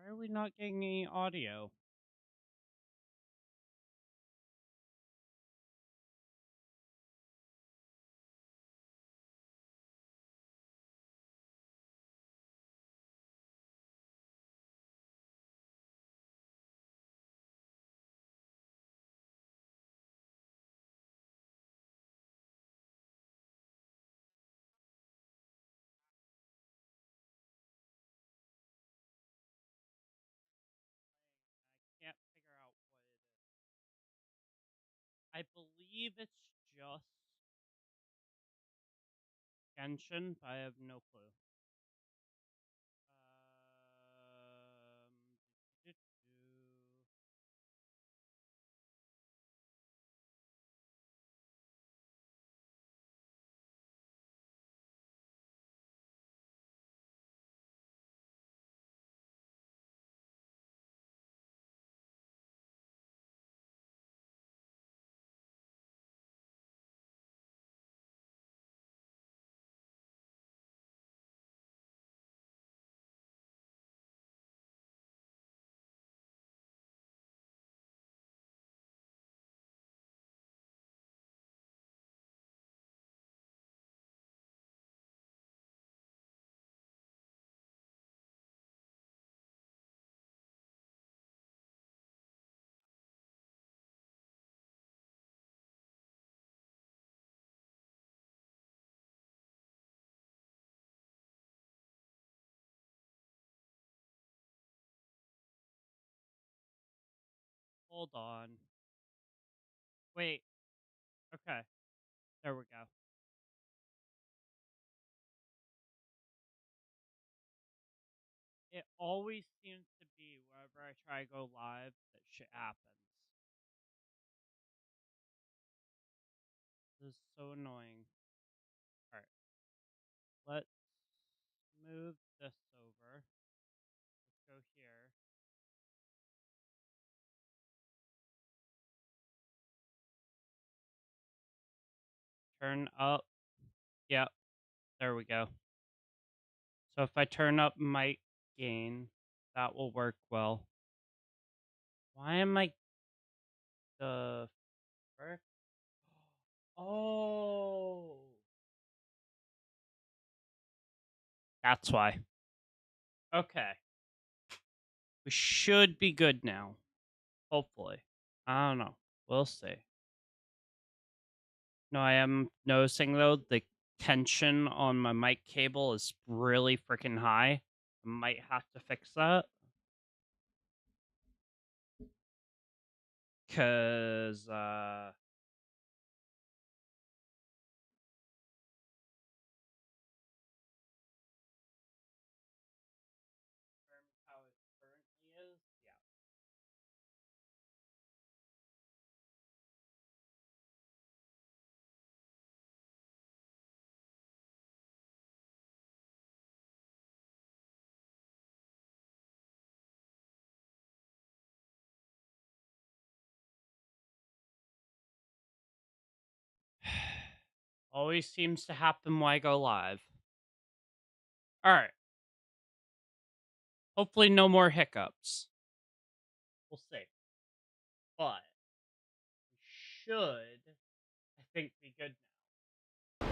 Why are we not getting any audio? Can't figure out what it is. I believe it's just Genshin, but I have no clue. Do-do-do. Hold on. Wait. Okay. There we go. It always seems to be wherever I try to go live that shit happens. This is so annoying. Alright. Let's move this over. Let's go here. Turn up. Yep. There we go. So if I turn up mic gain, that will work well. Why am I the frick? Oh, that's why. Okay, we should be good now. Hopefully, I don't know. We'll see. No, I am noticing though the tension on my mic cable is really freaking high. I might have to fix that. Cause how it currently is, yeah. Always seems to happen when I go live. Alright. Hopefully no more hiccups. We'll see. But we should, I think, be good now.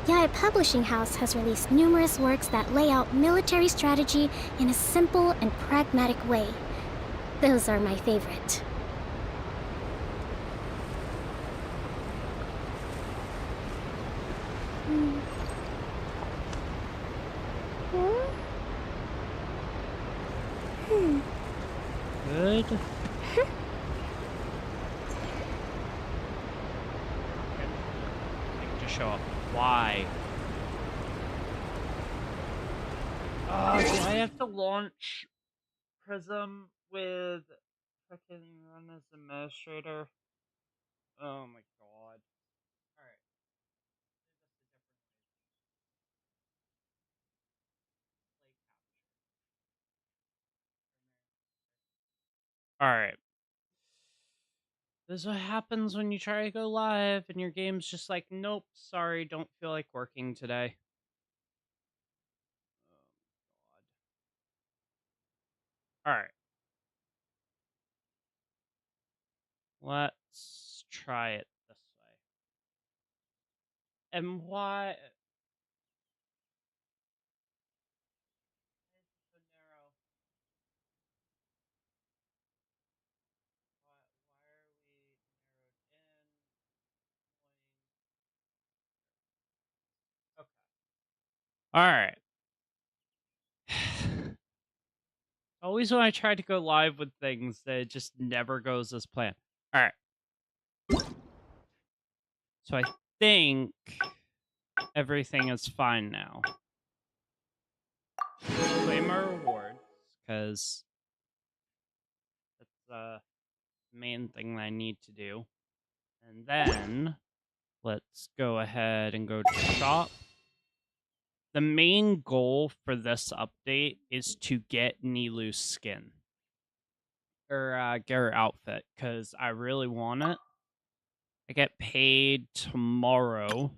Yaya Publishing House has released numerous works that lay out military strategy in a simple and pragmatic way. Those are my favorite. Good. To show up. Why? Do I have to launch Prism with freaking run as administrator? Oh my god. Alright. Alright. This is what happens when you try to go live and your game's just like, nope, sorry, don't feel like working today. Alright. Let's try it this way. And why is it so narrow? Why are we narrowed in? Okay. Alright. Always when I try to go live with things, it just never goes as planned. Alright. So I think everything is fine now. Claim our rewards, because that's the main thing that I need to do. And then let's go ahead and go to shop. The main goal for this update is to get NILOU's skin. Or get her outfit, because I really want it. I get paid tomorrow,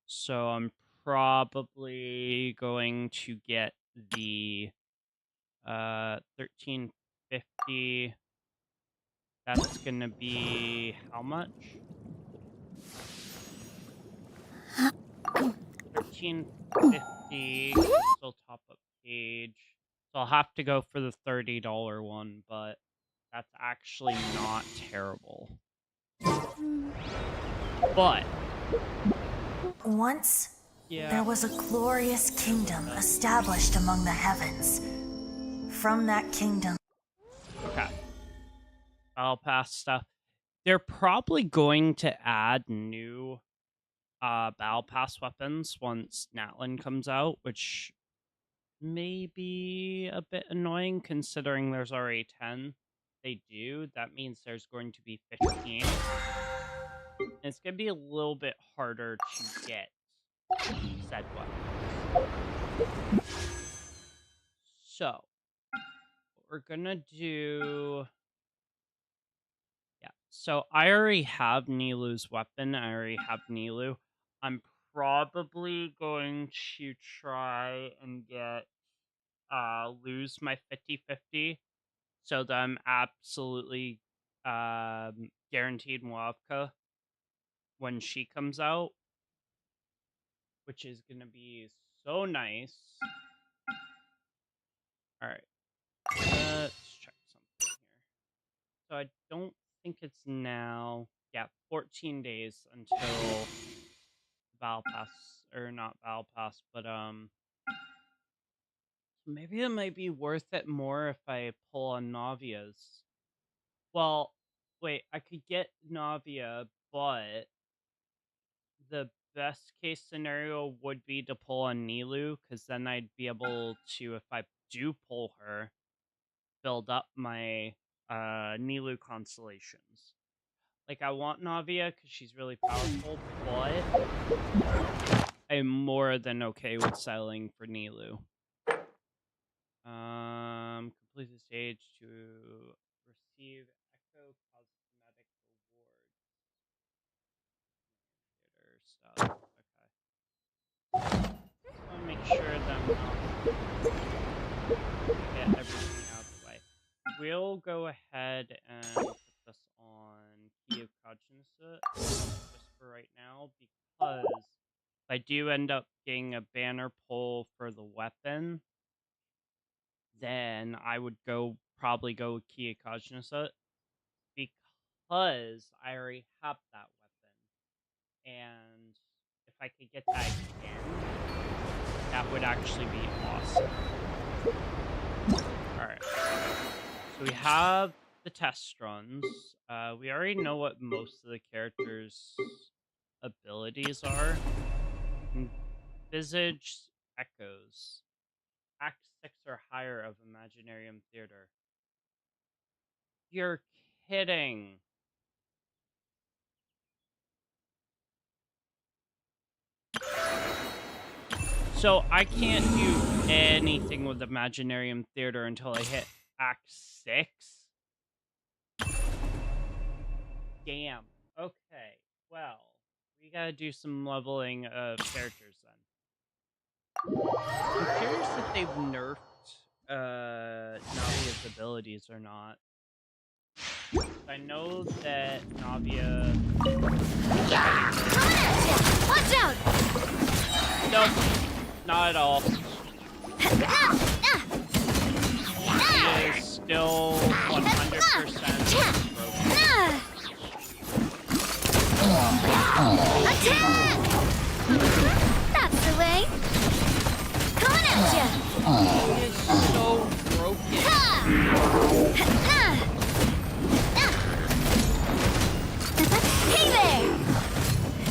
so I'm probably going to get the 1350. That's gonna be how much? 1350. Still top up page. So I'll have to go for the $30 one, but that's actually not terrible. But once, yeah, there was a glorious kingdom established among the heavens. From that kingdom... Okay. Battle Pass stuff. They're probably going to add new Battle Pass weapons once Natlin comes out, which may be a bit annoying considering there's already 10. They do. That means there's going to be 15. And it's going to be a little bit harder to get said weapons. So, what we're going to do... Yeah, so I already have NILOU's weapon. I already have NILOU. I'm probably going to try and get lose my 50/50 so that I'm absolutely guaranteed Muavka when she comes out, which is gonna be so nice. All right, let's check something here. So I don't think it's now. Yeah, 14 days until Battle Pass, or not Battle Pass, but maybe it might be worth it more if I pull on Navia's. Well, wait, I could get Navia, but the best case scenario would be to pull on NILOU, because then I'd be able to, if I do pull her, build up my NILOU constellations. Like, I want Navia because she's really powerful, but I'm more than okay with selling for NILOU. Complete the stage to receive Echo Cosmetic Rewards. Theater stuff. Okay. Just want to make sure that I'm not get everything out of the way. We'll go ahead and put this on Key of Cognizant just for right now, because if I do end up getting a banner pull for the weapon, then I would probably go with Key of Cognizant, because I already have that weapon. And if I could get that again, that would actually be awesome. Alright. So we have the test runs. We already know what most of the characters' abilities are. Visage Echoes. Act 6 or higher of Imaginarium Theater. You're kidding. So I can't do anything with Imaginarium Theater until I hit Act 6? Damn. Okay. Well, we gotta do some leveling of characters then. I'm curious if they've nerfed Navia's abilities or not. I know that Navia. Watch out! Nope, not at all. She is still 100% broken. Attack! That's the way. Coming at ya! She is so broken. Hey there!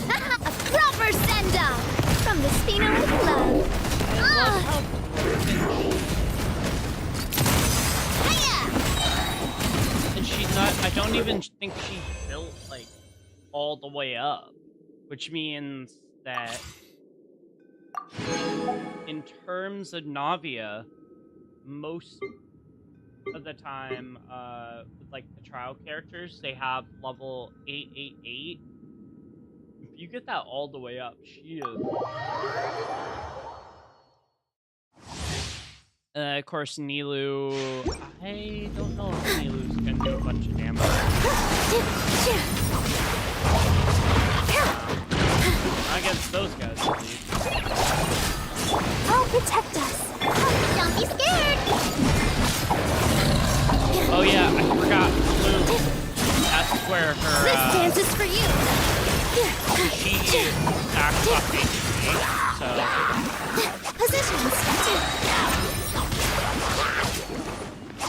A proper send-off from the Spino with love. I love how broken. And she's not. I don't even think she's built like all the way up, which means that in terms of Navia, most of the time, with like the trial characters, they have level 888. If you get that all the way up, she is. Of course, NILOU. I don't know if NILOU's gonna do a bunch of damage. Not against those guys, at least. I'll protect us. Don't be scared. Oh yeah, I forgot. Blue. That's where her. This dance is for you. She acts off HP, so. Positions.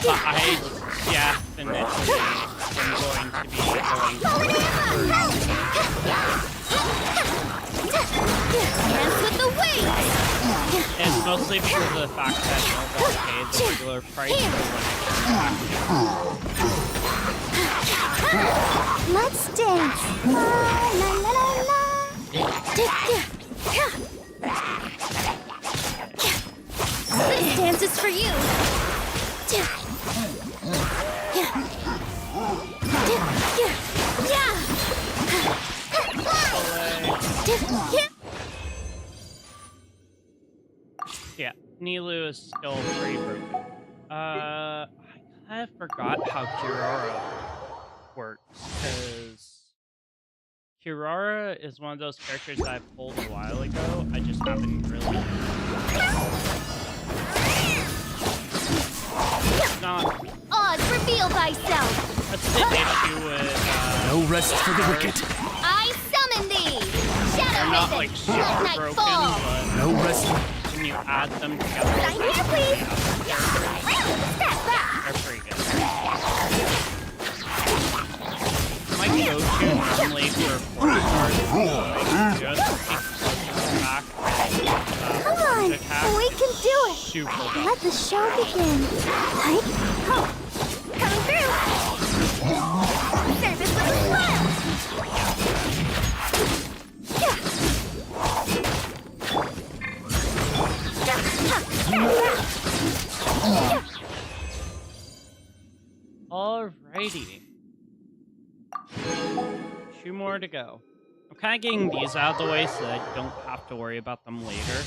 But I definitely am going to be going. Dance with the waves. And it's mostly because of the fact that nobody pays the regular price for Let's dance. La la la la la. This dance is for you. Yeah, NILOU is still pretty broken. I kind of forgot how Kirara works, because Kirara is one of those characters that I pulled a while ago. I just haven't really. It's not. Oz, reveal thyself. That's the issue with. No rest for the wicked. I summon thee. Shadow They're not Maiden, like super let broken, night fall. but No rest. when you add them together, Sign here, please. Step back. they're pretty good. My go-to normally for 4 stars is just back. Come on, attack we can do it. super dumb. Let the show begin. Hike, ho. Coming through. Service with a smile. Alrighty. 2 more to go. I'm kind of getting these out of the way so that I don't have to worry about them later.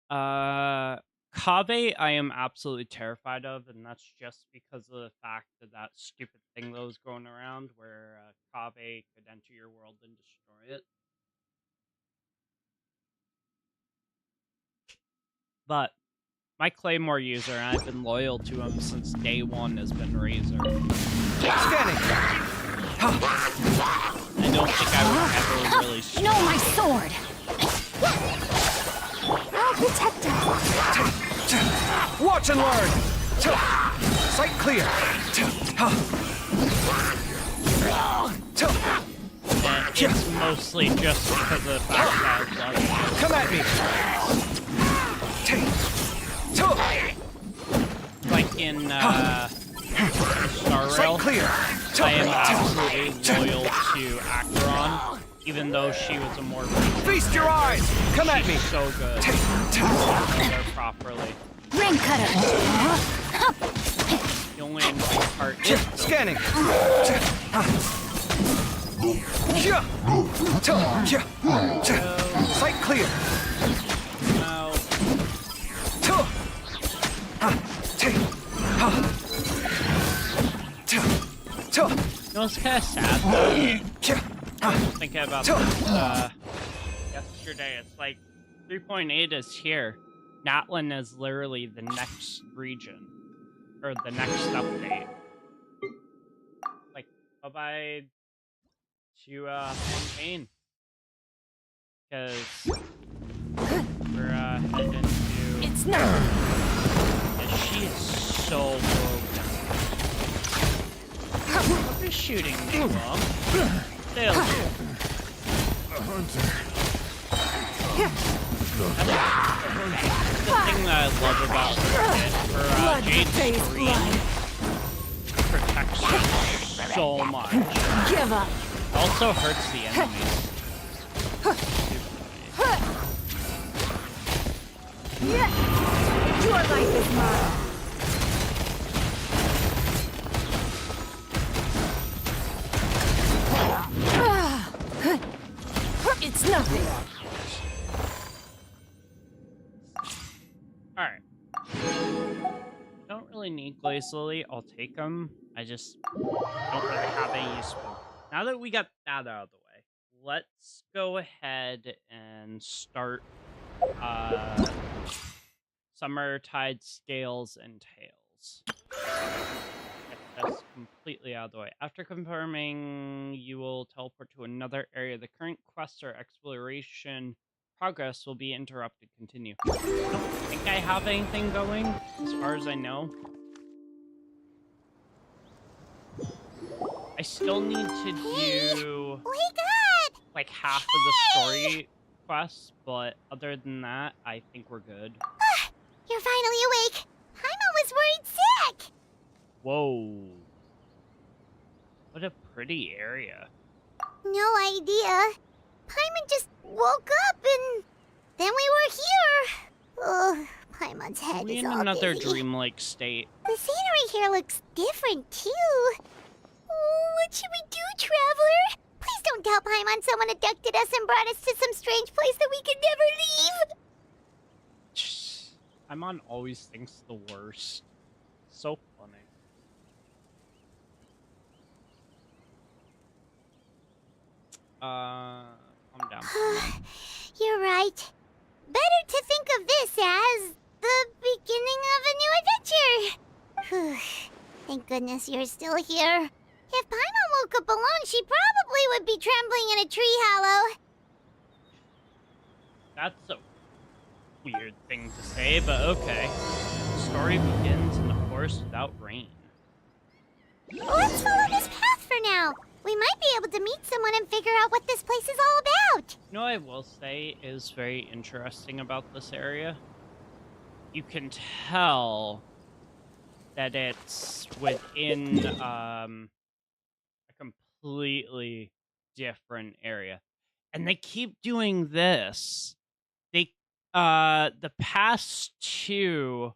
Kaveh, I am absolutely terrified of, and that's just because of the fact that that stupid thing that was going around where Kaveh could enter your world and destroy it. But my Claymore user, and I've been loyal to him since day 1, has been Razor. Scanning. I don't think I would ever really struggle. No, my sword. I'll protect us. Watch and learn. Sight clear. And it's mostly just because of the fact that I love it. Come at me. Like in Star Rail, Sight clear. I am absolutely loyal to Acheron, even though she was a more Feast your eyes. Come at me. she's so good. There properly. Ring cutter. The only annoying part is Scanning. Sight clear. now You know, it's kind of sad though. I was thinking about this yesterday. It's like 3.8 is here. Natlin is literally the next region. Or the next update. Like, bye-bye to Fontaine. Because we're heading into... It's not. Yeah, she is so broken. Don't be shooting me, Mom. They'll do. The thing that I love about her Jade's screen protects her so much. Give up. Also hurts the enemies. Your life is mine. It's nothing. Alright. Don't really need Glaze Lily. I'll take them. I just don't really have any use for them. Now that we got that out of the way, let's go ahead and start Summertide Scales and Tails. Get this completely out of the way. After confirming, you will teleport to another area. The current quest or exploration progress will be interrupted. Continue. I don't think I have anything going, as far as I know. I still need to do like half of the story quests, but other than that, I think we're good. You're finally awake. Paimon was worried sick. Whoa. What a pretty area. No idea. Paimon just woke up and then we were here. Oh, Paimon's Are head we is in all another busy. dreamlike state? The scenery here looks different too. Oh, what should we do, traveler? Please don't tell Paimon someone abducted us and brought us to some strange place that we could never leave. Paimon always thinks the worst. So funny. Calm down. You're right. Better to think of this as the beginning of a new adventure. Thank goodness you're still here. If Paimon woke up alone, she probably would be trembling in a tree hollow. That's a weird thing to say, but okay. The story begins in the forest without rain. Let's follow this path for now. We might be able to meet someone and figure out what this place is all about. You know what I will say is very interesting about this area? You can tell that it's within a completely different area. And they keep doing this. They the past two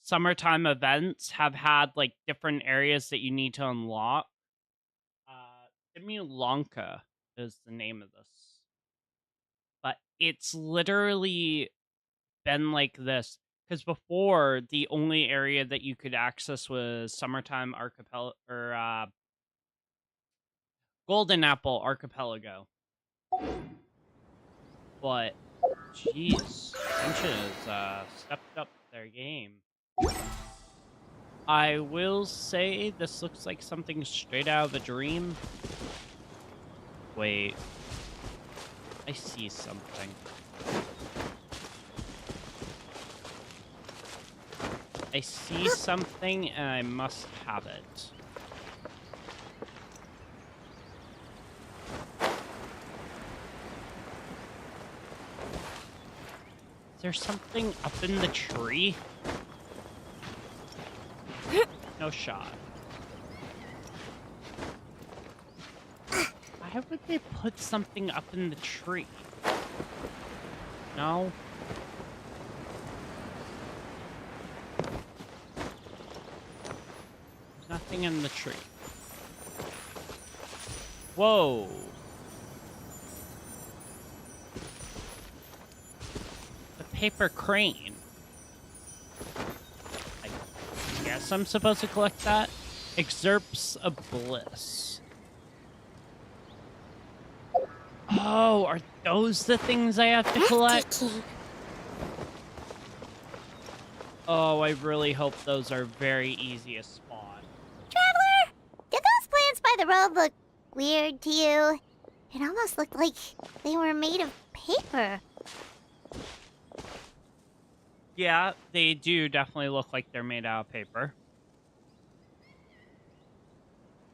summertime events have had like different areas that you need to unlock. Simulanka is the name of this. But it's literally been like this. Because before, the only area that you could access was Summertime Archipelago, or Golden Apple Archipelago. But, jeez, Genshin has stepped up their game. I will say this looks like something straight out of a dream. Wait. I see something. I see something and I must have it. Is there something up in the tree? No shot. Why would they put something up in the tree? No? There's nothing in the tree. Whoa. The paper crane. I guess I'm supposed to collect that. Excerpts of Bliss. Oh, are those the things I have to collect? Breathtaking. Oh, I really hope those are very easy to spawn. Traveler, did those plants by the road look weird to you? It almost looked like they were made of paper. Yeah, they do definitely look like they're made out of paper.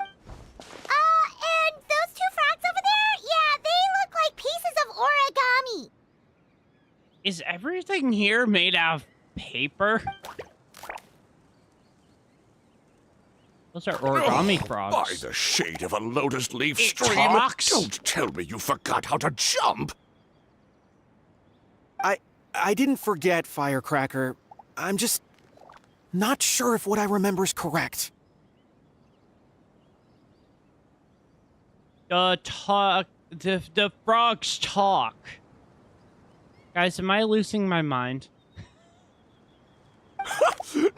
And those two frogs over there? Yeah, they look like pieces of origami. Is everything here made out of paper? Those are origami By frogs. the shade of a lotus leaf It stream, talks? don't tell me you forgot how to jump. I didn't forget, Firecracker. I'm just not sure if what I remember is correct. The frogs talk. Guys, am I losing my mind?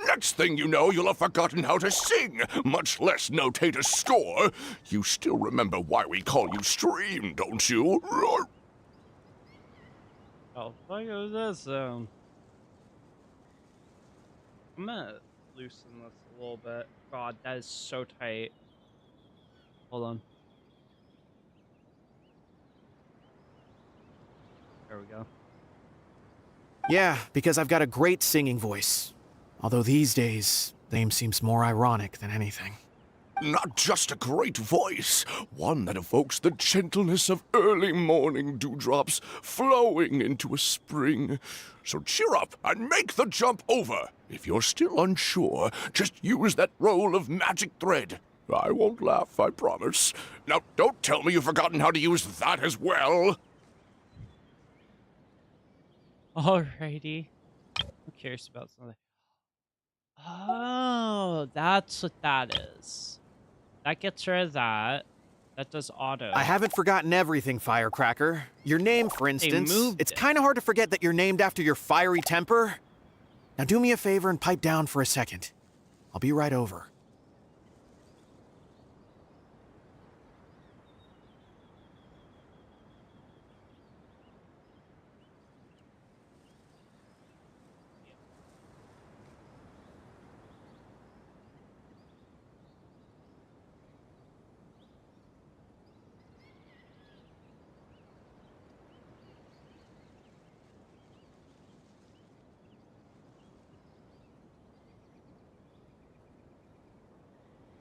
Next thing you know, you'll have forgotten how to sing, much less notate a score. You still remember why we call you Stream, don't you? Roar. Oh, fuck is this? I'm gonna loosen this a little bit. God, that is so tight. Hold on. There we go. Yeah, because I've got a great singing voice. Although these days, name seems more ironic than anything. Not just a great voice, one that evokes the gentleness of early morning dewdrops flowing into a spring. So cheer up and make the jump over. If you're still unsure, just use that roll of magic thread. I won't laugh, I promise. Now, don't tell me you've forgotten how to use that as well. Alrighty. I'm curious about something. Oh, that's what that is. That gets rid of that. That does auto. I haven't forgotten everything, Firecracker. Your name, for instance. moved It's it. kind of hard to forget that you're named after your fiery temper. Now do me a favor and pipe down for a second. I'll be right over.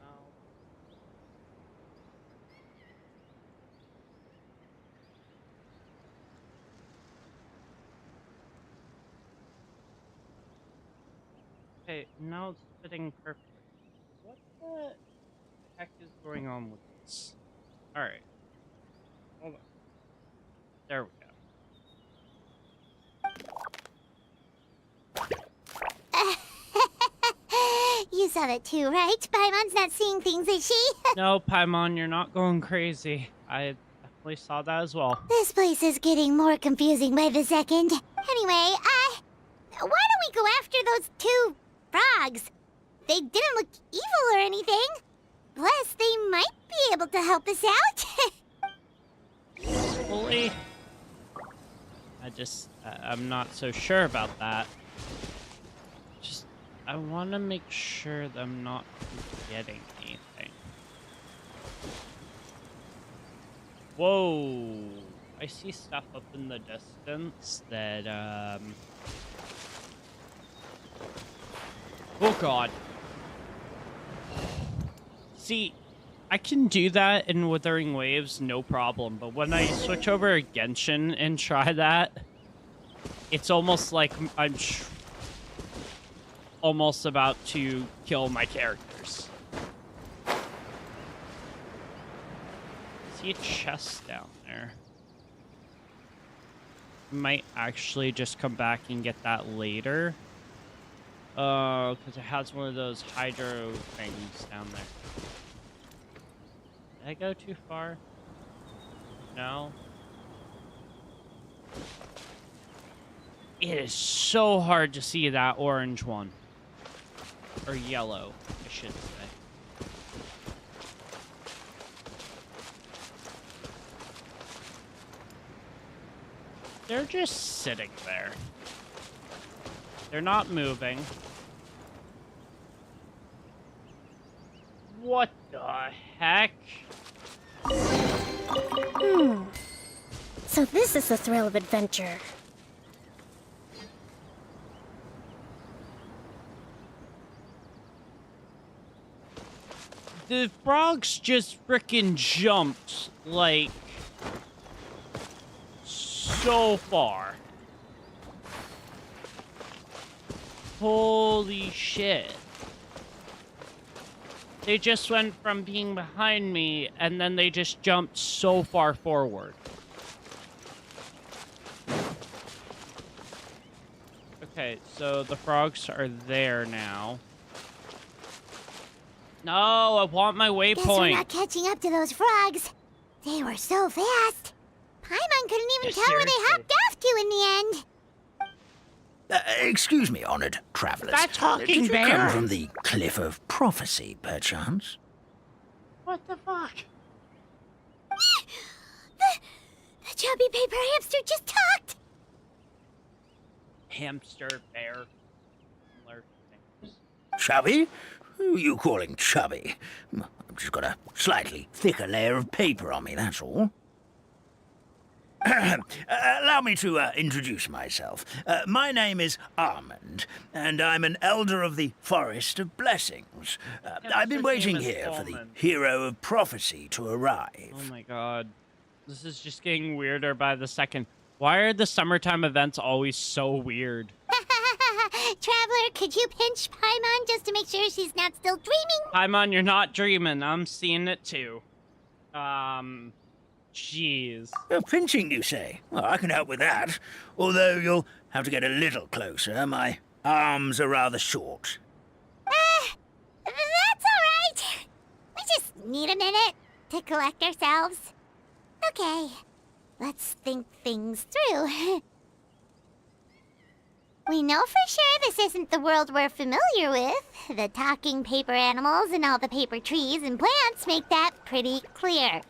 No. Okay, now it's fitting perfectly. What the heck is going on with this? Alright. Hold on. There we go. You saw that too, right? Paimon's not seeing things, is she? No, Paimon, you're not going crazy. I definitely saw that as well. This place is getting more confusing by the second. Anyway, why don't we go after those two frogs? They didn't look evil or anything. Plus, they might be able to help us out. Fully. I'm not so sure about that. I want to make sure that I'm not forgetting anything. Whoa! I see stuff up in the distance that, oh god. See, I can do that in Withering Waves, no problem, but when I switch over to Genshin and try that, it's almost like I'm almost about to kill my characters. See a chest down there. Might actually just come back and get that later. Oh, because it has one of those hydro things down there. Did I go too far? No. It is so hard to see that orange one. Or yellow, I should say. They're just sitting there. They're not moving. What the heck? So this is the thrill of adventure. The frogs just frickin' jumped, like, so far. Holy shit. They just went from being behind me, and then they just jumped so far forward. Okay, so the frogs are there now. No, I want my Guess we're waypoint. not catching up to those frogs. They were so fast. Paimon couldn't even Yeah, tell where they seriously. hopped off to in the end. Excuse me, honored travelers. That talking Did you bear? come from the Cliff of Prophecy, perchance? What the fuck? The chubby paper hamster just talked. Hamster, bear, similar things. Chubby? Who are you calling chubby? I've just got a slightly thicker layer of paper on me, that's all. Allow me to introduce myself. My name is Armand, and I'm an elder of the Forest of Blessings. I've been Hamster's waiting name is here for the Almond. Hero of Prophecy to arrive. Oh my god. This is just getting weirder by the second. Why are the summertime events always so weird? Traveler, could you pinch Paimon just to make sure she's not still dreaming? Paimon, you're not dreaming. I'm seeing it too. Jeez. Pinching, you say? Well, I can help with that. Although you'll have to get a little closer. My arms are rather short. That's alright. We just need a minute to collect ourselves. Okay, let's think things through. We know for sure this isn't the world we're familiar with. The talking paper animals and all the paper trees and plants make that pretty clear.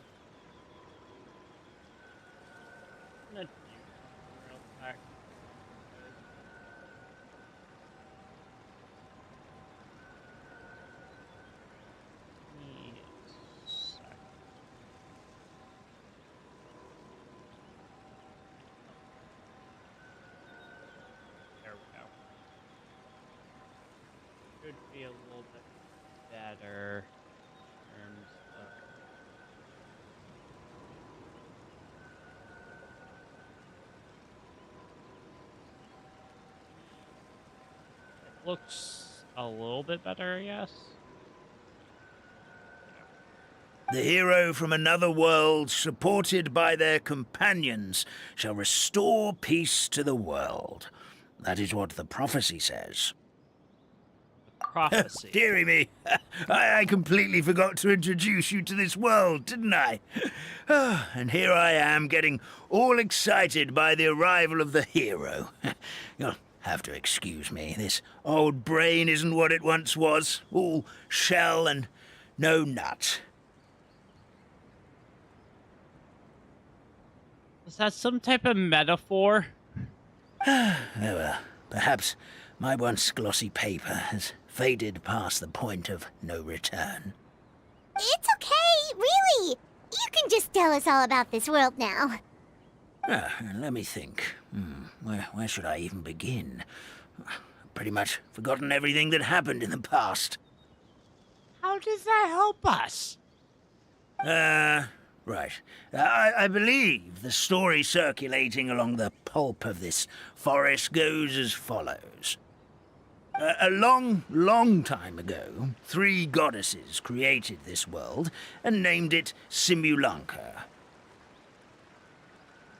There we go. Should be a little bit better in terms of. It looks a little bit better, I guess. The hero from another world, supported by their companions, shall restore peace to the world. That is what the prophecy says. Prophecy. Dearie me, I completely forgot to introduce you to this world, didn't I? And here I am, getting all excited by the arrival of the hero. You'll have to excuse me. This old brain isn't what it once was. All shell and no nut. Is that some type of metaphor? Oh well, perhaps my once glossy paper has faded past the point of no return. It's okay, really. You can just tell us all about this world now. Let me think. Where should I even begin? I've pretty much forgotten everything that happened in the past. How does that help us? Right. I believe the story circulating along the pulp of this forest goes as follows. A long, long time ago, 3 goddesses created this world and named it Simulanka.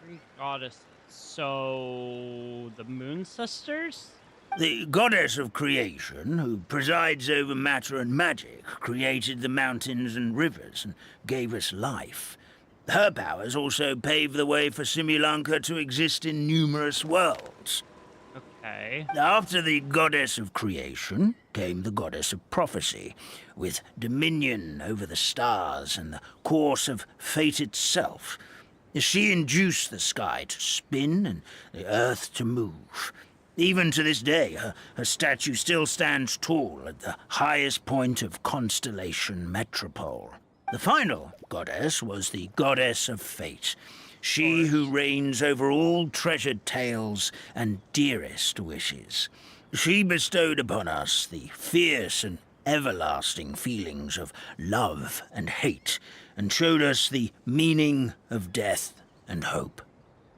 3 goddesses. So the Moon Sisters? The goddess of creation, who presides over matter and magic, created the mountains and rivers and gave us life. Her powers also paved the way for Simulanka to exist in numerous worlds. Okay. After the goddess of creation came the goddess of prophecy, with dominion over the stars and the course of fate itself. She induced the sky to spin and the earth to move. Even to this day, her statue still stands tall at the highest point of Constellation Metropole. The final goddess was the goddess of fate, she who reigns over all treasured tales and dearest wishes. She bestowed upon us the fierce and everlasting feelings of love and hate, and showed us the meaning of death and hope.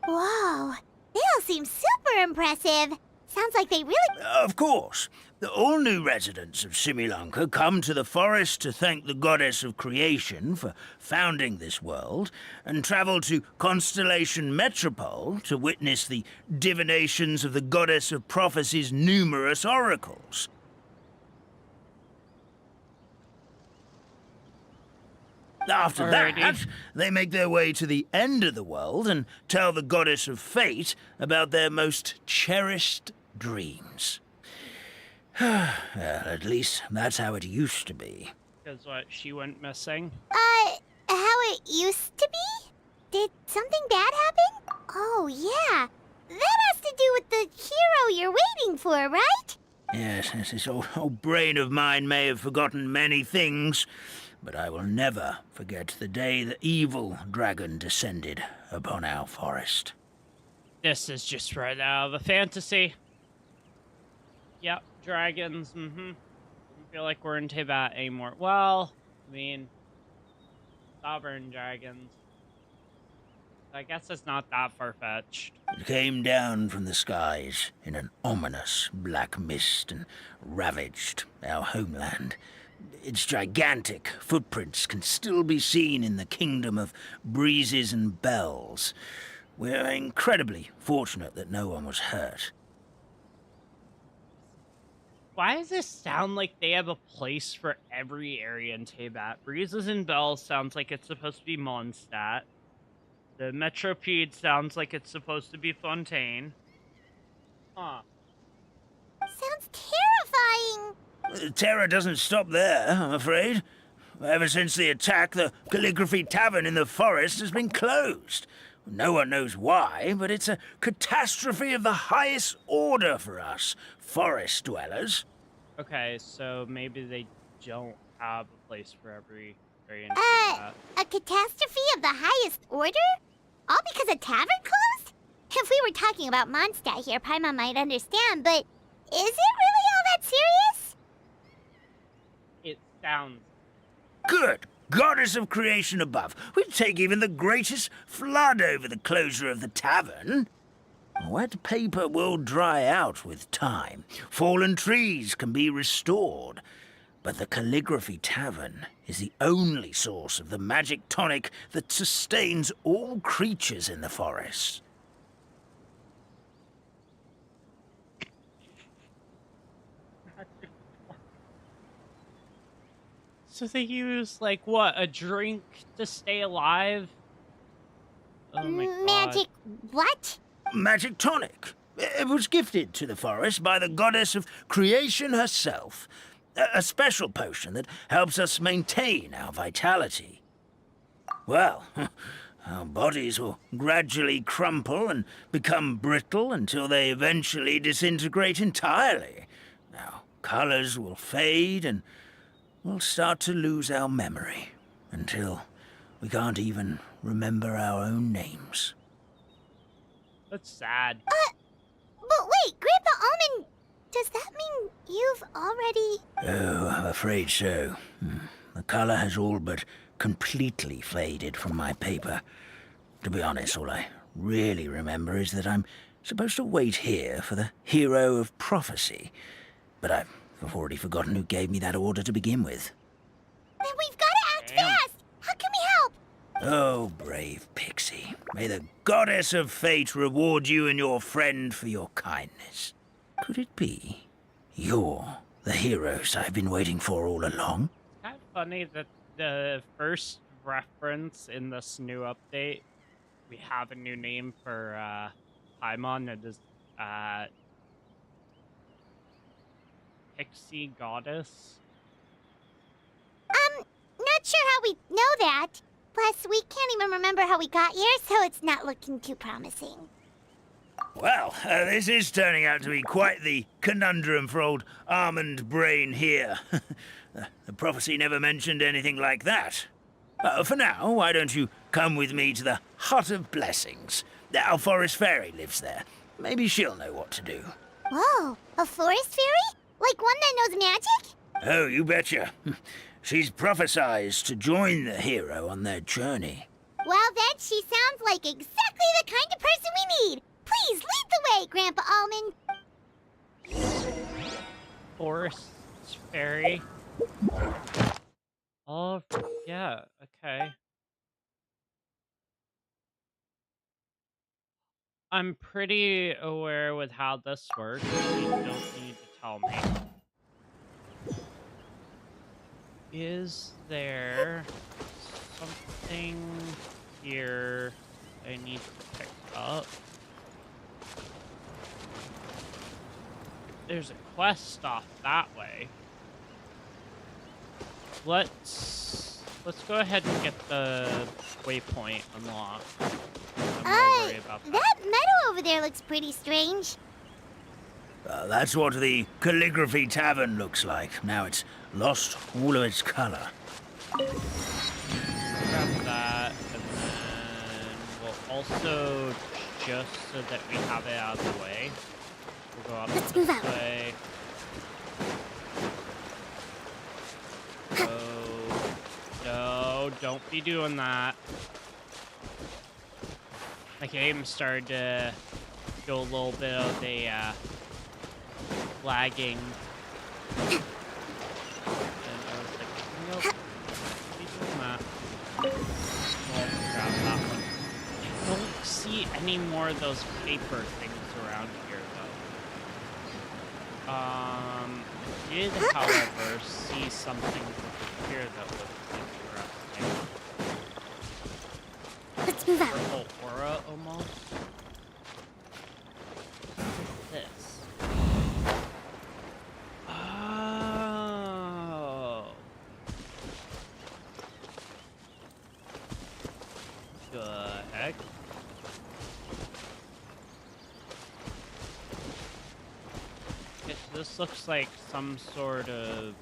Whoa, they all seem super impressive. Sounds like they really... Of course. All new residents of Simulunca come to the forest to thank the goddess of creation for founding this world, and travel to Constellation Metropole to witness the divinations of the goddess of prophecy's numerous oracles. After that, they make their way to the end of the world and tell the goddess of fate about their most cherished dreams. Well, at least that's how it used to be. Because what, she went missing? How it used to be? Did something bad happen? Oh, yeah. That has to do with the hero you're waiting for, right? Yes, this old brain of mine may have forgotten many things, but I will never forget the day the evil dragon descended upon our forest. This is just right out of a fantasy. Yep, dragons, I feel like we're in Teyvat anymore. Well, I mean, sovereign dragons. I guess it's not that far-fetched. It came down from the skies in an ominous black mist and ravaged our homeland. Its gigantic footprints can still be seen in the kingdom of breezes and bells. We're incredibly fortunate that no one was hurt. Why does this sound like they have a place for every area in Teyvat? Breezes and Bells sounds like it's supposed to be Mondstadt. The Metropede sounds like it's supposed to be Fontaine. Huh. Sounds terrifying. Terror doesn't stop there, I'm afraid. Ever since the attack, the Calligraphy Tavern in the forest has been closed. No one knows why, but it's a catastrophe of the highest order for us, forest dwellers. Okay, so maybe they don't have a place for every area in Teyvat. A catastrophe of the highest order? All because a tavern closed? If we were talking about Mondstadt here, Paimon might understand, but is it really all that serious? It sounds... Good goddess of creation above. We'd take even the greatest flood over the closure of the tavern. Wet paper will dry out with time. Fallen trees can be restored. But the Calligraphy Tavern is the only source of the magic tonic that sustains all creatures in the forest. So they use, like, what, a drink to stay alive? Oh my god. Magic what? Magic tonic. It was gifted to the forest by the goddess of creation herself. A special potion that helps us maintain our vitality. Well, our bodies will gradually crumple and become brittle until they eventually disintegrate entirely. Our colors will fade and we'll start to lose our memory until we can't even remember our own names. That's sad. But wait, Grandpa Almond, does that mean you've already... Oh, I'm afraid so. The color has all but completely faded from my paper. To be honest, all I really remember is that I'm supposed to wait here for the hero of prophecy. But I've already forgotten who gave me that order to begin with. Then we've got to act fast! How can we help? Oh, brave Pixie. May the goddess of fate reward you and your friend for your kindness. Could it be you're the heroes I've been waiting for all along? It's kind of funny that the first reference in this new update, we have a new name for Paimon. It is Pixie Goddess. Not sure how we know that. Plus, we can't even remember how we got here, so it's not looking too promising. Well, this is turning out to be quite the conundrum for old Almond Brain here. The prophecy never mentioned anything like that. For now, why don't you come with me to the Hut of Blessings? Our forest fairy lives there. Maybe she'll know what to do. Whoa, a forest fairy? Like one that knows magic? Oh, you betcha. She's prophesied to join the hero on their journey. Well, then she sounds like exactly the kind of person we need. Please lead the way, Grandpa Almond. Forest fairy. Oh, yeah, okay. I'm pretty aware with how this works. You don't need to tell me. Is there something here I need to pick up? There's a quest off that way. Let's go ahead and get the waypoint unlocked. I'm not worried about that. That meadow over there looks pretty strange. That's what the Calligraphy Tavern looks like. Now it's lost all of its color. Grab that, and then we'll also, just so that we have it out of the way, we'll go up Let's this move out. way. No, don't be doing that. My game started to do a little bit of a lagging. And I was like, nope, don't be doing that. We'll grab that one. I don't see any more of those paper things around here, though. I did, however, see something over here that looked interesting. Let's move out. Purple aura, almost. What is this? Oh. The heck? This looks like some sort of...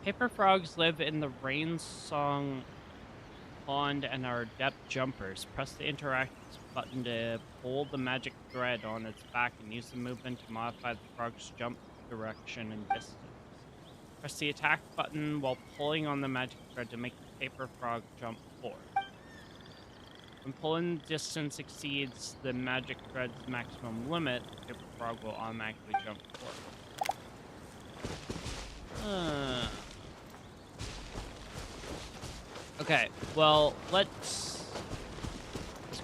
Paper frogs live in the rain song pond and are adept jumpers. Press the interact button to pull the magic thread on its back and use the movement to modify the frog's jump direction and distance. Press the attack button while pulling on the magic thread to make the paper frog jump forward. When pulling distance exceeds the magic thread's maximum limit, the paper frog will automatically jump forward. Okay, well, let's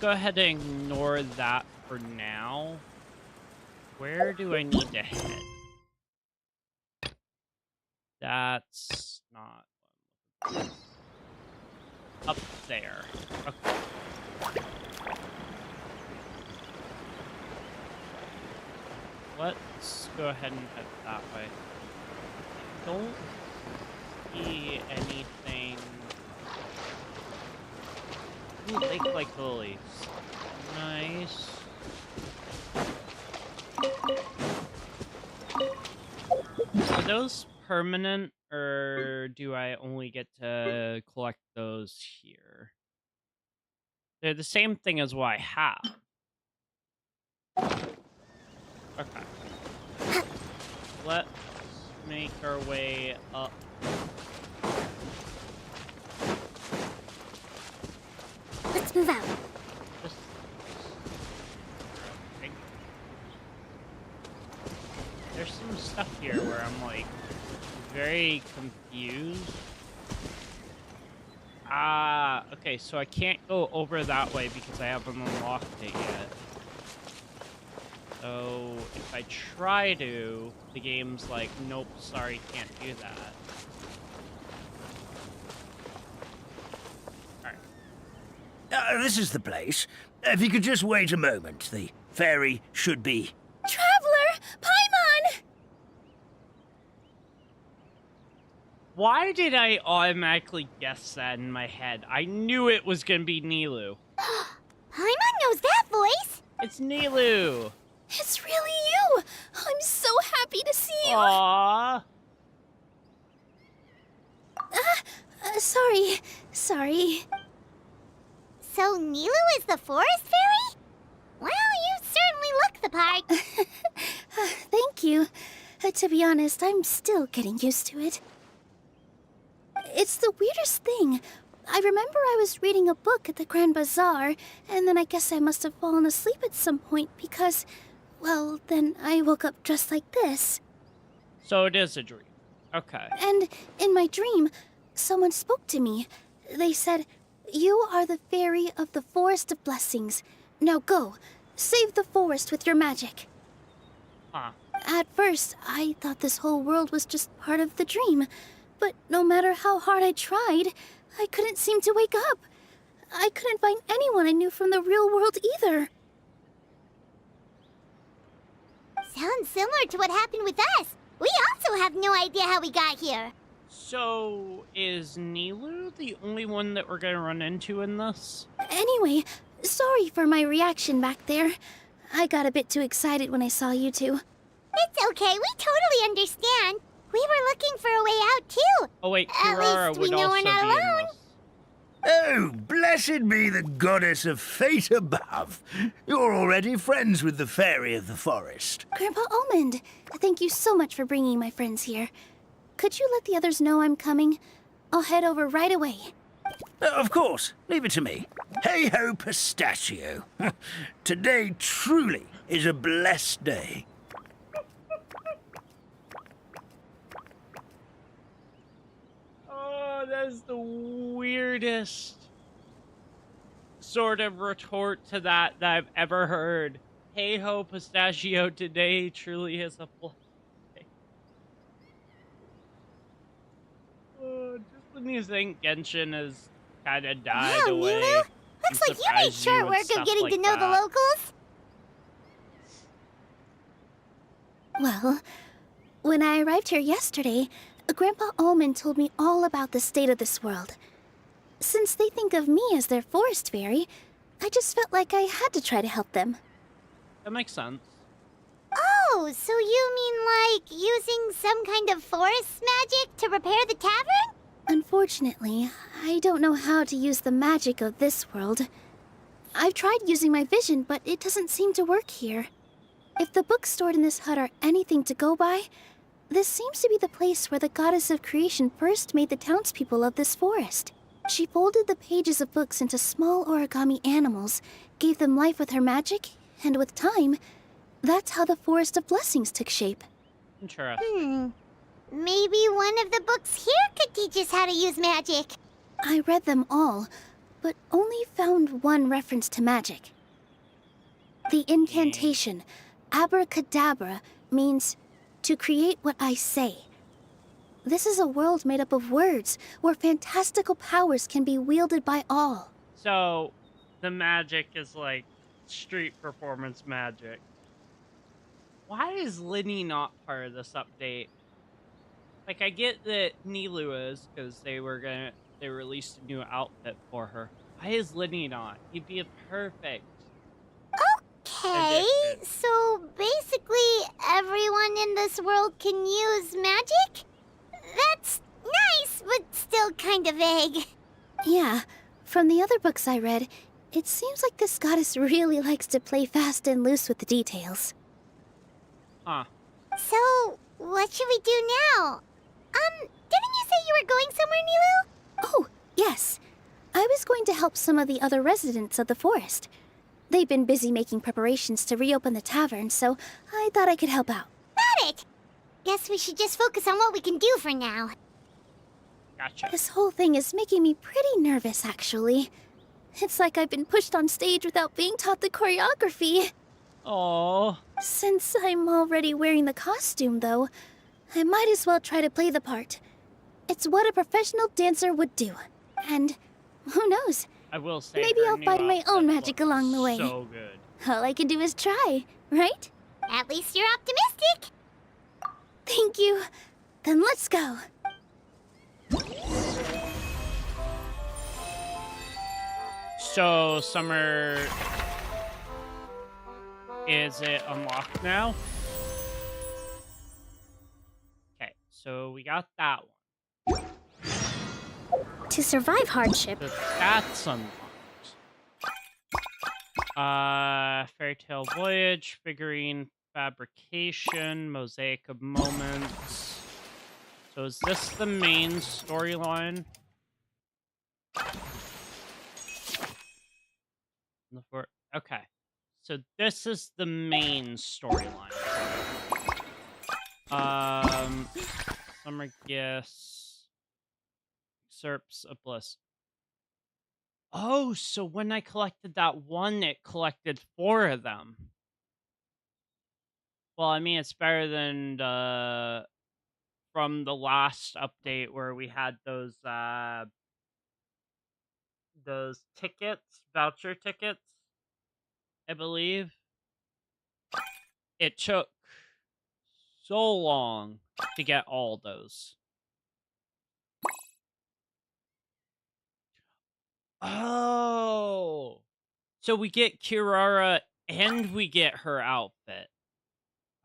go ahead and ignore that for now. Where do I need to head? That's not what I'm looking for. Up there. Okay. Let's go ahead and head that way. Don't see anything. Ooh, lake-like lilies. Nice. Are those permanent, or do I only get to collect those here? They're the same thing as what I have. Okay. Let's make our way up. Let's move out. This... There's some stuff here where I'm like very confused. Okay, so I can't go over that way because I haven't unlocked it yet. So if I try to, the game's like, nope, sorry, can't do that. This is the place. If you could just wait a moment, the fairy should be... Traveler! Paimon! Why did I automatically guess that in my head? I knew it was gonna be NILOU. Paimon knows that voice! It's NILOU! It's really you! I'm so happy to see you! Aww. Sorry. So NILOU is the forest fairy? Well, you certainly look the part. Thank you. To be honest, I'm still getting used to it. It's the weirdest thing. I remember I was reading a book at the Grand Bazaar, and then I guess I must have fallen asleep at some point because, well, then I woke up just like this. So it is a dream. Okay. And in my dream, someone spoke to me. They said, "You are the fairy of the Forest of Blessings. Now go, save the forest with your magic." Huh. At first, I thought this whole world was just part of the dream. But no matter how hard I tried, I couldn't seem to wake up. I couldn't find anyone I knew from the real world either. Sounds similar to what happened with us. We also have no idea how we got here. So, is NILOU the only one that we're gonna run into in this? Anyway, sorry for my reaction back there. I got a bit too excited when I saw you two. It's okay, we totally understand. We were looking for a way out, too. Oh wait, At Kirara least we would know also we're not be in alone. this. Oh, blessed be the goddess of fate above. You're already friends with the fairy of the forest. Grandpa Almond, thank you so much for bringing my friends here. Could you let the others know I'm coming? I'll head over right away. Of course, leave it to me. Hey ho, pistachio. Today truly is a blessed day. Oh, that's the weirdest sort of retort to that I've ever heard. Hey ho, pistachio, today truly is a blessed day. Just when you think Genshin has kind of died Wow, away. NILOU, I'm looks like you made surprised short would work of stuff getting like to know the that. locals. Well, when I arrived here yesterday, Grandpa Almond told me all about the state of this world. Since they think of me as their forest fairy, I just felt like I had to try to help them. That makes sense. Oh, so you mean like using some kind of forest magic to repair the tavern? Unfortunately, I don't know how to use the magic of this world. I've tried using my vision, but it doesn't seem to work here. If the books stored in this hut are anything to go by, this seems to be the place where the goddess of creation first made the townspeople of this forest. She folded the pages of books into small origami animals, gave them life with her magic, and with time, that's how the Forest of Blessings took shape. Interesting. Maybe one of the books here could teach us how to use magic. I read them all, but only found one reference to magic. The incantation, abracadabra, means to create what I say. This is a world made up of words, where fantastical powers can be wielded by all. So, the magic is like street performance magic. Why is Linny not part of this update? Like, I get that NILOU is, because they released a new outfit for her. Why is Linny not? He'd be a perfect. Okay, addition. so basically everyone in this world can use magic? That's nice, but still kind of vague. Yeah, from the other books I read, it seems like this goddess really likes to play fast and loose with the details. Huh. So, what should we do now? Didn't you say you were going somewhere, NILOU? Oh, yes. I was going to help some of the other residents of the forest. They've been busy making preparations to reopen the tavern, so I thought I could help out. Got it! Guess we should just focus on what we can do for now. Gotcha. This whole thing is making me pretty nervous, actually. It's like I've been pushed on stage without being taught the choreography. Oh. Since I'm already wearing the costume, though, I might as well try to play the part. It's what a professional dancer would do. And who knows? I will say Maybe her I'll new find my outfit own magic looks along the way. So good. All I can do is try, right? At least you're optimistic. Thank you. Then let's go. So, Summer... Is it unlocked now? Okay, so we got that one. To survive hardship, So that's unlocked. Fairy Tale Voyage, figurine fabrication, mosaic of moments. So is this the main storyline? Okay. So this is the main storyline. Summer Gifts. Excerpts of Bliss. Oh, so when I collected that one, it collected 4 of them. Well, I mean, it's better than from the last update where we had those tickets, voucher tickets, I believe. It took so long to get all those. Oh, so we get Kirara and we get her outfit.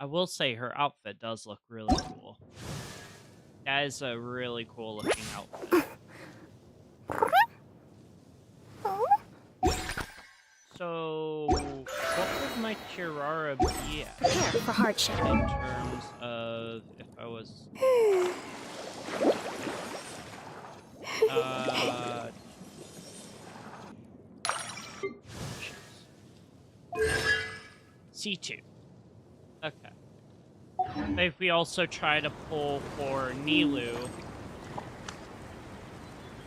I will say her outfit does look really cool. That is a really cool looking outfit. So, what would my Kirara be at? prepare for hardship. In terms of if I was... C2. Okay. If we also try to pull for NILOU,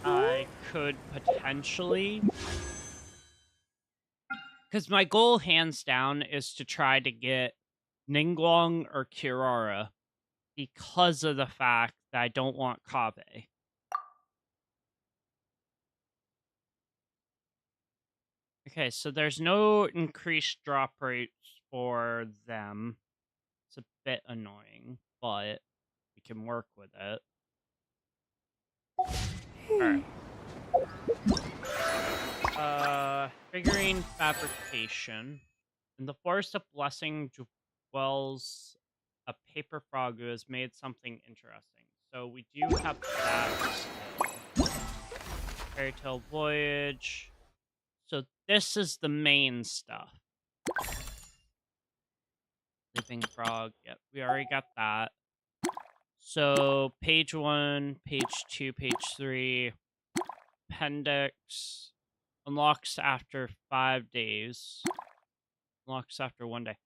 I could potentially... Because my goal, hands down, is to try to get Ningguang or Kirara because of the fact that I don't want Kabe. Okay, so there's no increased drop rates for them. It's a bit annoying, but we can work with it. Alright. Figurine fabrication. In the Forest of Blessing dwells a paper frog who has made something interesting. So we do have that still. Fairy Tale Voyage. So this is the main stuff. Sleeping Frog. Yep, we already got that. So page 1, page 2, page 3. Appendix. Unlocks after 5 days. Unlocks after 1 day.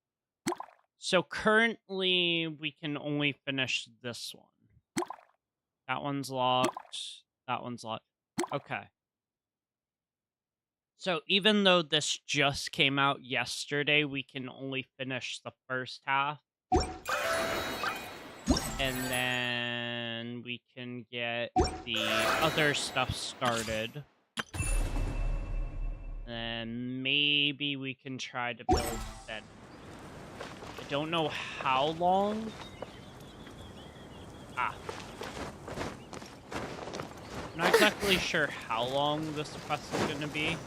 So currently we can only finish this one. That one's locked. That one's locked. Okay. So even though this just came out yesterday, we can only finish the first half. And then we can get the other stuff started. And maybe we can try to build then. I don't know how long. I'm not exactly sure how long this quest is going to be.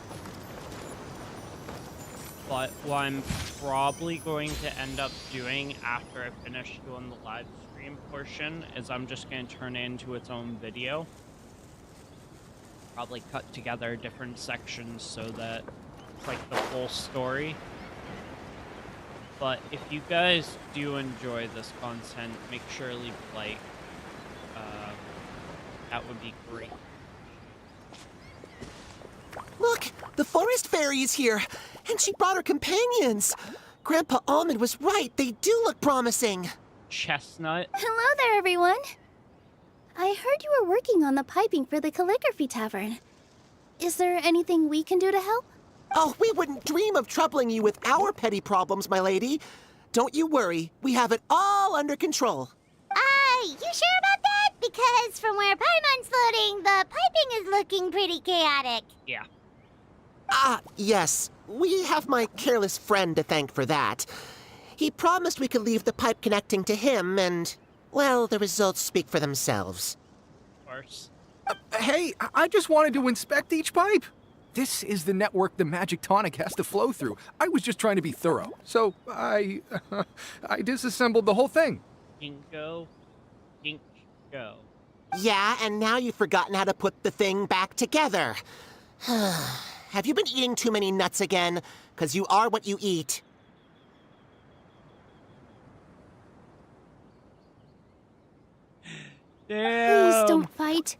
But what I'm probably going to end up doing after I finish doing the live stream portion is I'm just going to turn it into its own video. Probably cut together different sections so that it's like the full story. But if you guys do enjoy this content, make sure to leave a like. That would be great. Look, the forest fairy is here, and she brought her companions. Grandpa Almond was right. They do look promising. Chestnut. Hello there, everyone. I heard you were working on the piping for the calligraphy tavern. Is there anything we can do to help? Oh, we wouldn't dream of troubling you with our petty problems, my lady. Don't you worry. We have it all under control. You sure about that? Because from where Paimon's floating, the piping is looking pretty chaotic. Yeah. Ah, yes. We have my careless friend to thank for that. He promised we could leave the pipe connecting to him, and, well, the results speak for themselves. Of course. Hey, I just wanted to inspect each pipe. This is the network the magic tonic has to flow through. I was just trying to be thorough, so I disassembled the whole thing. Ginkgo. Ginkgo. Yeah, and now you've forgotten how to put the thing back together. Have you been eating too many nuts again? 'Cause you are what you eat. Damn. Please don't fight.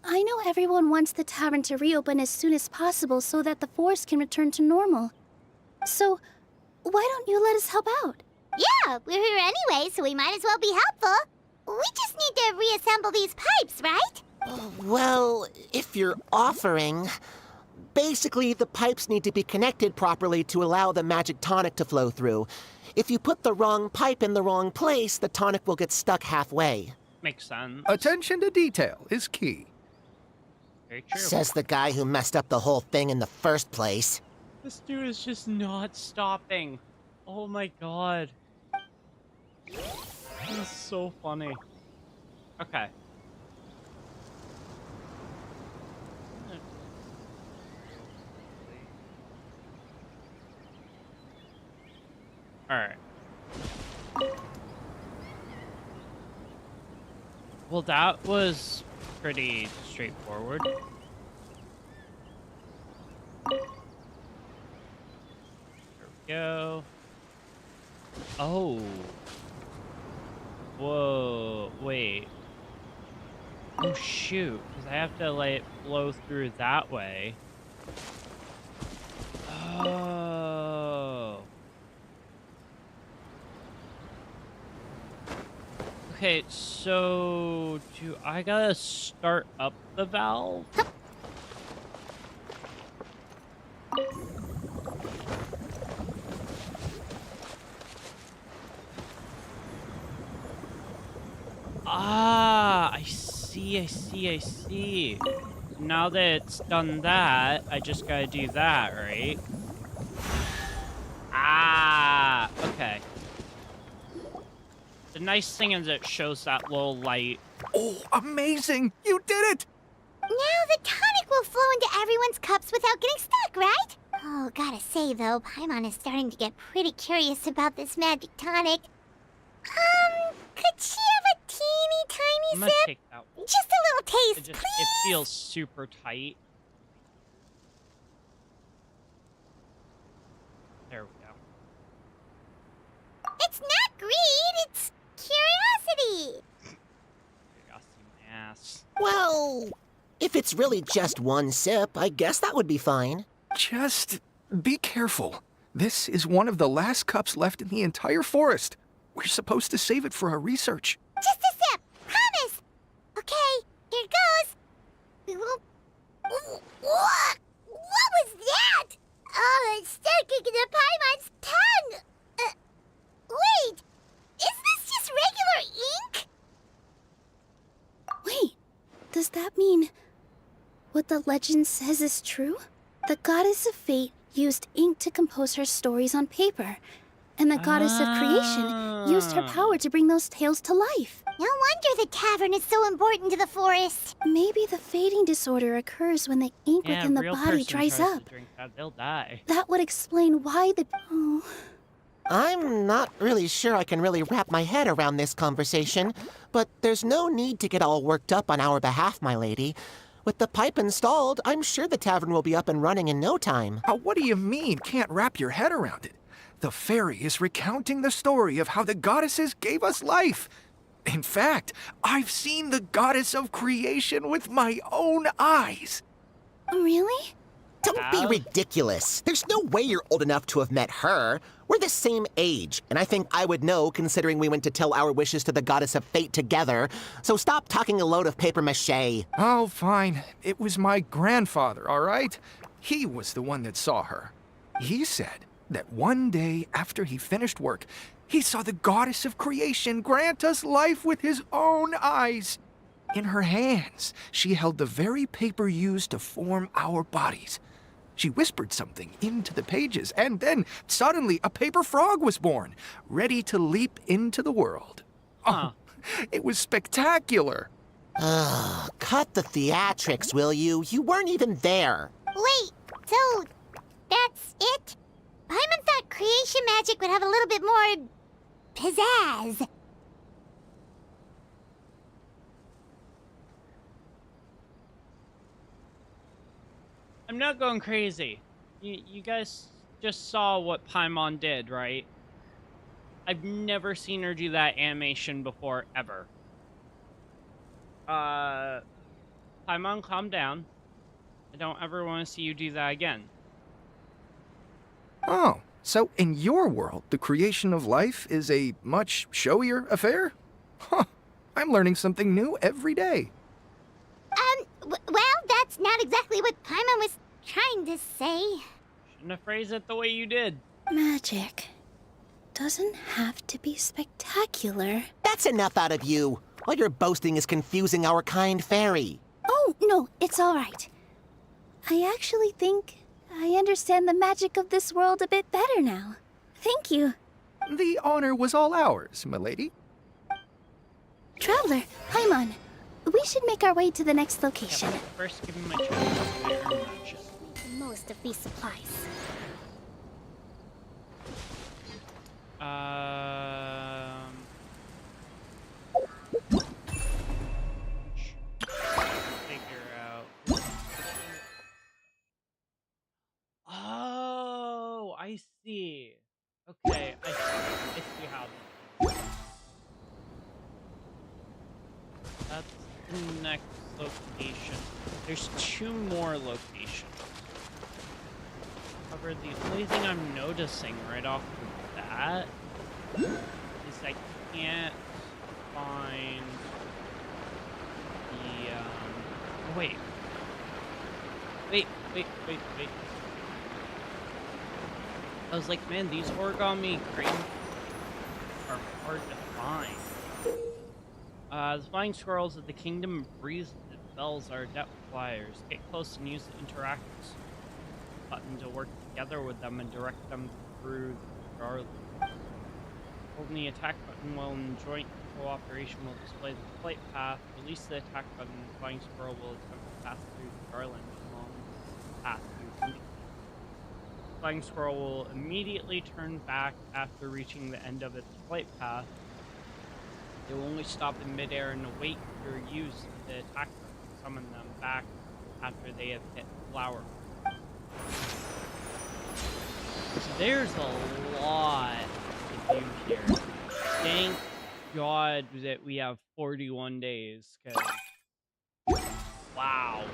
I know everyone wants the tavern to reopen as soon as possible so that the forest can return to normal. So, why don't you let us help out? Yeah, we're here anyway, so we might as well be helpful. We just need to reassemble these pipes, right? Well, if you're offering... Basically, the pipes need to be connected properly to allow the magic tonic to flow through. If you put the wrong pipe in the wrong place, the tonic will get stuck halfway. Makes sense. Attention to detail is key. Very true. Says the guy who messed up the whole thing in the first place. This dude is just not stopping. Oh my god. This is so funny. Okay. Alright. Well, that was pretty straightforward. There we go. Oh. Whoa, wait. Oh shoot, because I have to let it flow through that way. Oh. Okay, so do I gotta start up the valve? Ah, I see. Now that it's done that, I just gotta do that, right? Ah, okay. The nice thing is it shows that little light. Oh, amazing! You did it! Now the tonic will flow into everyone's cups without getting stuck, right? Oh, gotta say though, Paimon is starting to get pretty curious about this magic tonic. Could she have a teeny I'm tiny gonna sip? take that one. Just a little taste, It please. feels super tight. There we go. It's not greed, it's curiosity. Curiosity my ass. Well, if it's really just one sip, I guess that would be fine. Just be careful. This is one of the last cups left in the entire forest. We're supposed to save it for our research. Just a sip, promise. Okay, here goes. We won't... What was that? Oh, it's sticking to Paimon's tongue. Wait, is this just regular ink? Wait, does that mean what the legend says is true? The goddess of fate used ink to compose her stories on paper, and the goddess of creation used her power to bring those tales to life. No wonder the tavern is so important to the forest. Maybe the fading disorder occurs when the ink Yeah, within the real body person dries tries to up. drink that, they'll die. That would explain why the... Oh, I'm not really sure I can really wrap my head around this conversation, but there's no need to get all worked up on our behalf, my lady. With the pipe installed, I'm sure the tavern will be up and running in no time. What do you mean, can't wrap your head around it? The fairy is recounting the story of how the goddesses gave us life. In fact, I've seen the goddess of creation with my own eyes. really? Don't be ridiculous. There's no way you're old enough to have met her. We're the same age, and I think I would know considering we went to tell our wishes to the goddess of fate together. So stop talking a load of papier-mâché. Oh, fine. It was my grandfather, all right? He was the one that saw her. He said that one day after he finished work, he saw the goddess of creation grant us life with his own eyes. In her hands, she held the very paper used to form our bodies. She whispered something into the pages, and then suddenly a paper frog was born, ready to leap into the world. Oh, it was spectacular. Ugh, cut the theatrics, will you? You weren't even there. Wait, So, that's it? Paimon thought creation magic would have a little bit more pizzazz. I'm not going crazy. You guys just saw what Paimon did, right? I've never seen her do that animation before, ever. Paimon, calm down. I don't ever want to see you do that again. Oh, so in your world, the creation of life is a much showier affair? Huh, I'm learning something new every day. Well, that's not exactly what Paimon was trying to say. Shouldn't have phrased it the way you did. Magic doesn't have to be spectacular. That's enough out of you. All your boasting is confusing our kind fairy. Oh, no, it's all right. I actually think I understand the magic of this world a bit better now. Thank you. The honor was all ours, milady. Traveler, Paimon, we should make our way to the next location. Yeah, but first, give me my chance to clear magic. Make the most of these supplies. Figure out. Oh, I see. Okay, I see how. That's the next location. There's 2 more locations. However, the only thing I'm noticing right off the bat is I can't find the, oh, wait. Wait. I was like, man, these origami cranes are hard to find. The flying squirrels of the Kingdom of Breeze Bells are adept flyers. Get close and use the interact button to work together with them and direct them through the garland. Holding the attack button while in joint cooperation will display the flight path. Release the attack button, the flying squirrel will attempt to pass through the garland along the path you indicate. The flying squirrel will immediately turn back after reaching the end of its flight path. They will only stop in midair and await your use of the attack button to summon them back after they have hit the flower. So there's a lot to do here. Thank God that we have 41 days, because wow.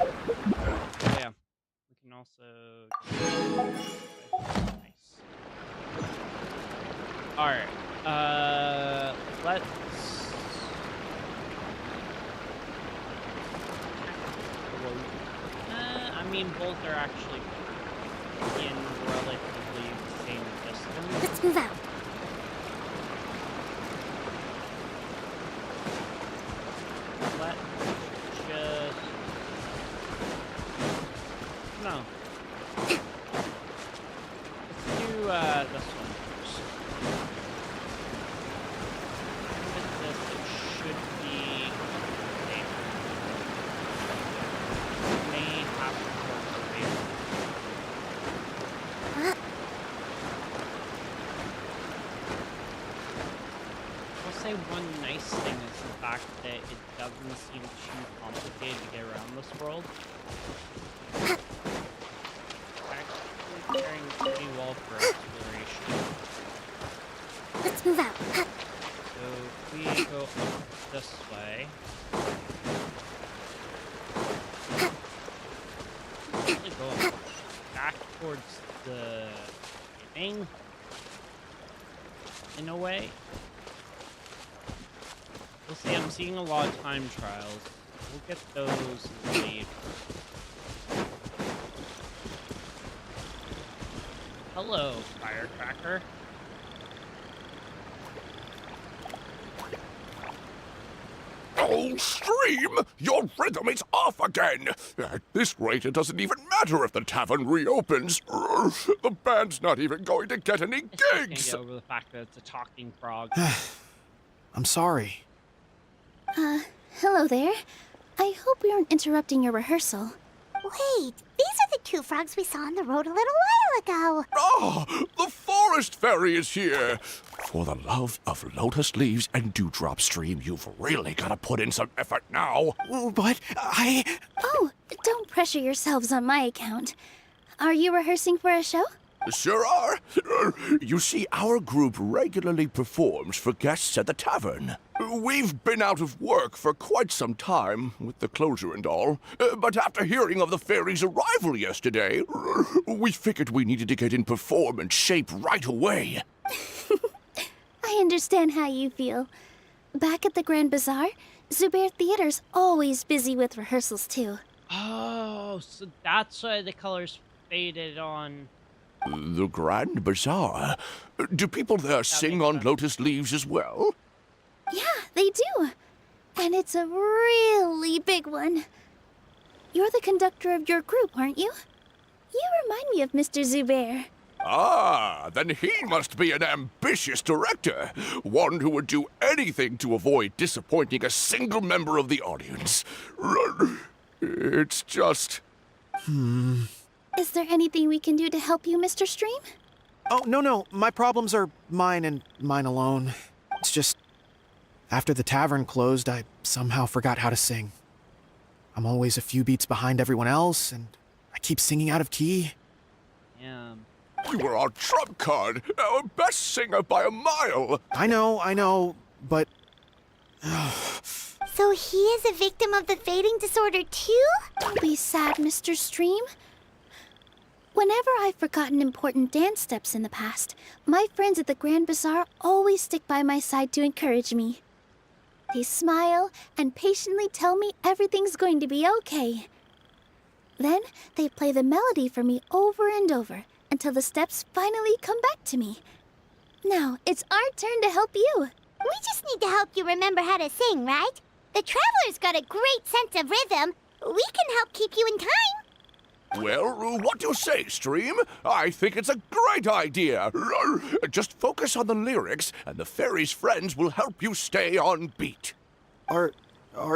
Oh, yeah. We can also nice. Alright. Let's I mean, both are actually in relatively the same distance. Let's move out. Let's just... No. Let's do, this one first. With this, it should be... safe. May have to work away. I'll say one nice thing is the fact that it doesn't seem too complicated to get around this world. Actually faring pretty well for exploration. Let's move out. So if we go up this way, really go back towards the beginning, in a way. We'll see, I'm seeing a lot of time trials. We'll get those later. Hello, firecracker. Oh, Stream! Your rhythm is off again! At this rate, it doesn't even matter if the tavern reopens. The band's not even going to get any I still can't gigs! get over the fact that it's a talking frog. I'm sorry. Hello there. I hope we aren't interrupting your rehearsal. Wait, this two frogs we saw on the road a little while ago. Oh, the forest fairy is here! For the love of lotus leaves and dewdrop stream, you've really got to put in some effort now. But Oh, don't pressure yourselves on my account. Are you rehearsing for a show? Sure are. You see, our group regularly performs for guests at the tavern. We've been out of work for quite some time, with the closure and all. But after hearing of the fairy's arrival yesterday, we figured we needed to get in performance shape right away. I understand how you feel. Back at the Grand Bazaar, Zubair Theater's always busy with rehearsals too. Oh, so that's why the colors faded on. The Grand Bazaar? Do people there sing on lotus leaves as well? Yeah, they do. And it's a really big one. You're the conductor of your group, aren't you? You remind me of Mr. Zubair. Ah, then he must be an ambitious director. One who would do anything to avoid disappointing a single member of the audience. It's just... Is there anything we can do to help you, Mr. Stream? oh, no. My problems are mine and mine alone. It's just after the tavern closed, I somehow forgot how to sing. I'm always a few beats behind everyone else, and I keep singing out of key. Yeah. You were our trump card, our best singer by a mile. I know, but So he is a victim of the fading disorder too? Don't be sad, Mr. Stream. Whenever I've forgotten important dance steps in the past, my friends at the Grand Bazaar always stick by my side to encourage me. They smile and patiently tell me everything's going to be okay. Then they play the melody for me over and over until the steps finally come back to me. Now it's our turn to help you. We just need to help you remember how to sing, right? The Traveler's got a great sense of rhythm. We can help keep you in time. Well, what do you say, Stream? I think it's a great idea. Just focus on the lyrics, and the fairy's friends will help you stay on beat. are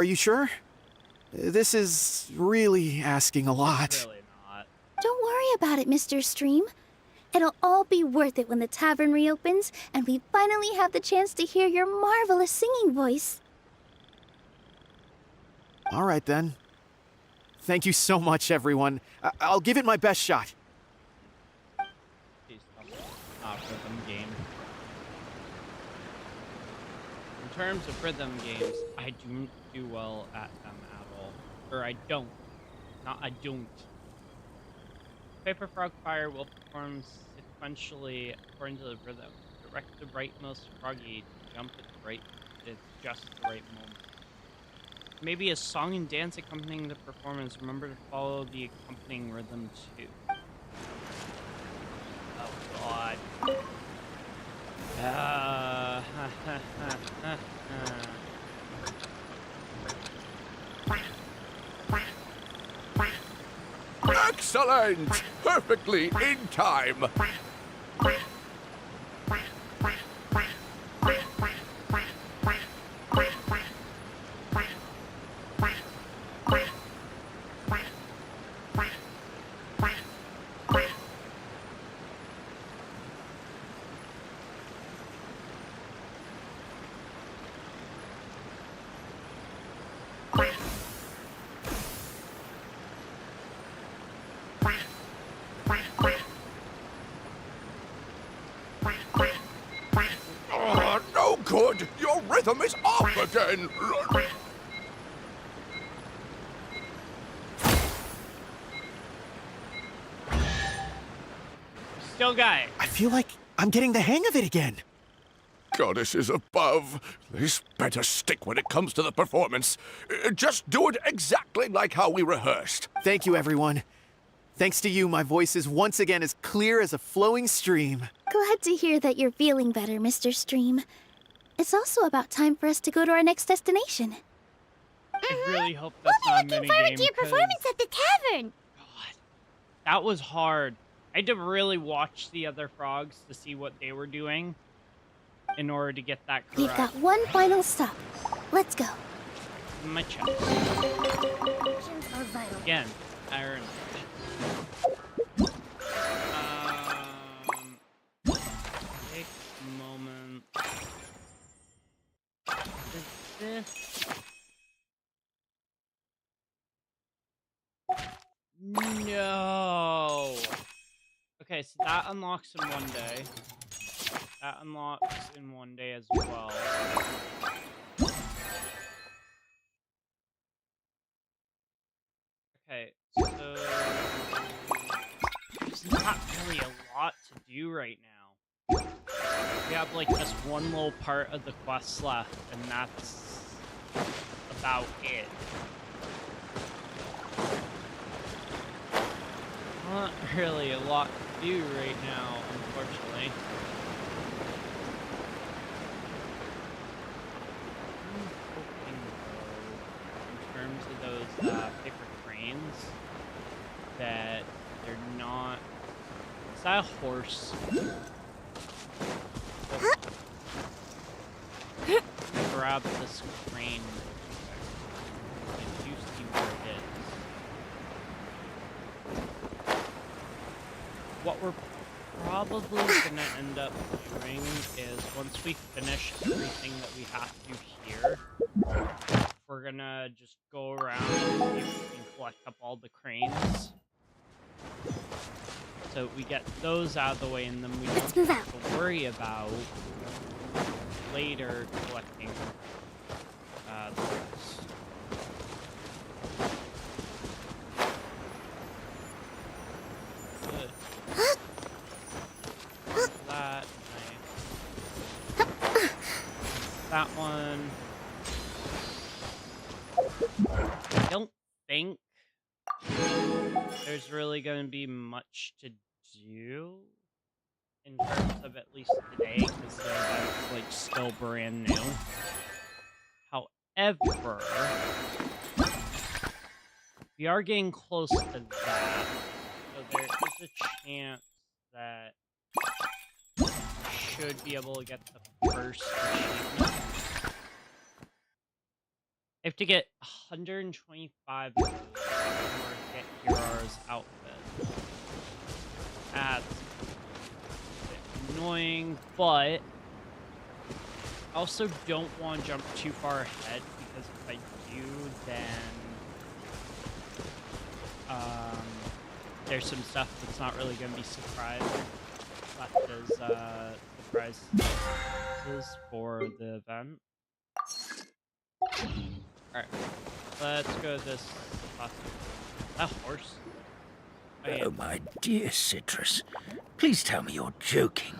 you sure? This is really asking a lot. Really not. Don't worry about it, Mr. Stream. It'll all be worth it when the tavern reopens and we finally have the chance to hear your marvelous singing voice. All right, then. Thank you so much, everyone. I'll give it my best shot. Jeez, rhythm game. In terms of rhythm games, I don't do well at them at all. Or I don't. Not I don't. Paper Frog Fire will perform sequentially according to the rhythm. Direct the rightmost froggy to jump at just the right moment. Maybe a song and dance accompanying the performance. Remember to follow the accompanying rhythm too. Oh god. Excellent! Perfectly in time. Oh, no good! Your rhythm is off again! Still got it. I feel like I'm getting the hang of it again. Goddesses above, this better stick when it comes to the performance. Just do it exactly like how we rehearsed. Thank you, everyone. Thanks to you, my voice is once again as clear as a flowing stream. Glad to hear that you're feeling better, Mr. Stream. It's also about time for us to go to our next destination. I really hope that's We'll not be a looking forward to your minigame, 'cause performance at the tavern. God, that was hard. I had to really watch the other frogs to see what they were doing in order to get that correct. We've got one final stop. Let's go. My chest. Again, iron. No. Okay, so that unlocks in one day. That unlocks in one day as well. Okay, so there's not really a lot to do right now. We have like just one little part of the quest left, and that's about it. Not really a lot to do right now, unfortunately. I'm hoping, though, in terms of those paper cranes, that they're not... Is that a horse? Grab this crane. I do see where it is. What we're probably gonna end up doing is once we finish everything that we have to here, we're gonna just go around and see if we can collect up all the cranes. So we get those out of the way, and then we don't have to worry about later collecting the rest. Good. That, nice. That one. I don't think there's really going to be much to do in terms of at least today, because the event's like still brand new. However, we are getting close to that, so there is a chance that we should be able to get the first achievement. I have to get 125 of those in order to get Hero's outfit. That's a bit annoying, but I also don't want to jump too far ahead, because if I do, then there's some stuff that's not really going to be surprising. That is surprises for the event. Alright, let's go to this last one. That horse? Oh, my dear Citrus, please tell me you're joking.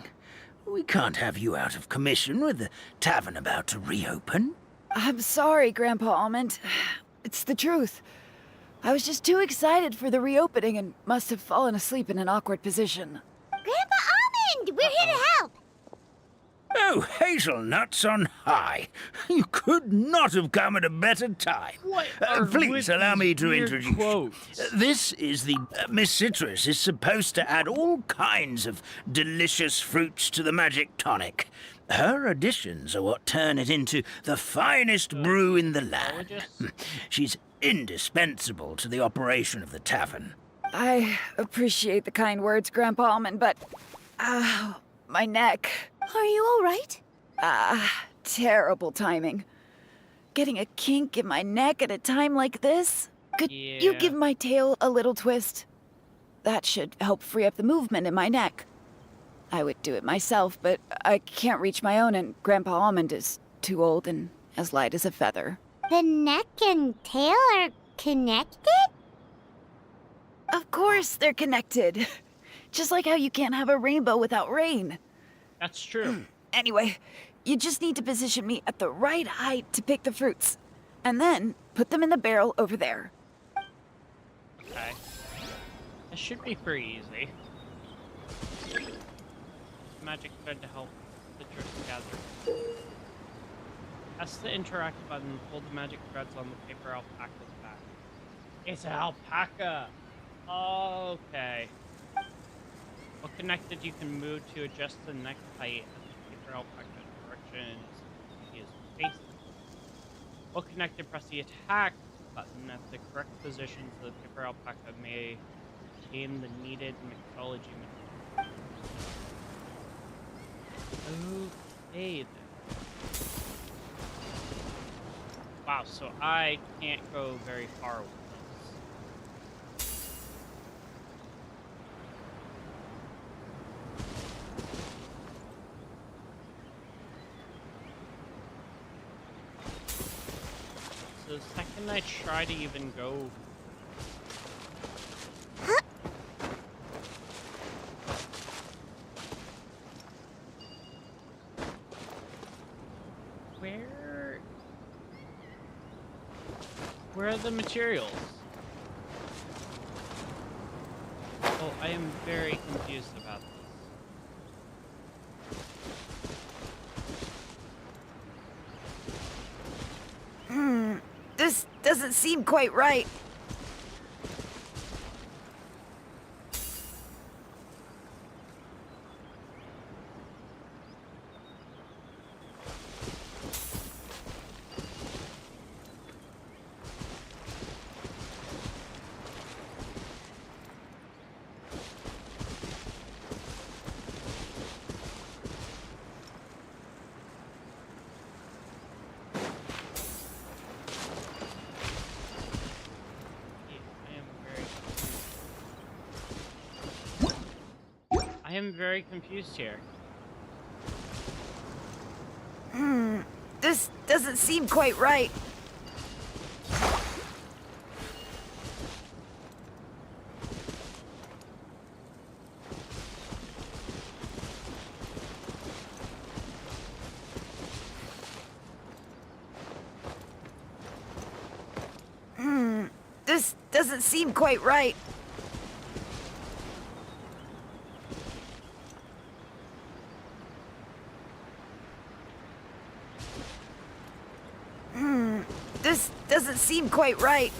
We can't have you out of commission with the tavern about to reopen. I'm sorry, Grandpa Almond. It's the truth. I was just too excited for the reopening and must have fallen asleep in an awkward position. Grandpa Almond, we're here to help. Oh, hazelnuts on high. You could not have come at a better time. What are Please allow me to weird introduce quotes? This is the... Miss Citrus is supposed to add all kinds of delicious fruits to the magic tonic. Her additions are what turn it into the finest brew in the land. She's indispensable to the operation of the tavern. I appreciate the kind words, Grandpa Almond, but... my neck. Are you all right? Terrible timing. Getting a kink in my neck at a time like this? Could you give my tail a little twist? That should help free up the movement in my neck. I would do it myself, but I can't reach my own, and Grandpa Almond is too old and as light as a feather. The neck and tail are connected? Of course they're connected. Just like how you can't have a rainbow without rain. That's true. Anyway, you just need to position me at the right height to pick the fruits. And then put them in the barrel over there. Okay. That should be pretty easy. Magic thread to help citrus gather. Press the interact button, pull the magic threads on the paper alpaca's back. It's an alpaca! Okay. What connected you can move to adjust the neck height as the paper alpaca direction is facing. What connected, press the attack button at the correct position so the paper alpaca may gain the needed mixology material. Okay then. Wow, so I can't go very far with this. can I try to even go? Where are the materials? Oh, I am very confused about this. This doesn't seem quite right. I am very confused here. This doesn't seem quite right. This doesn't seem quite right. This doesn't seem quite right.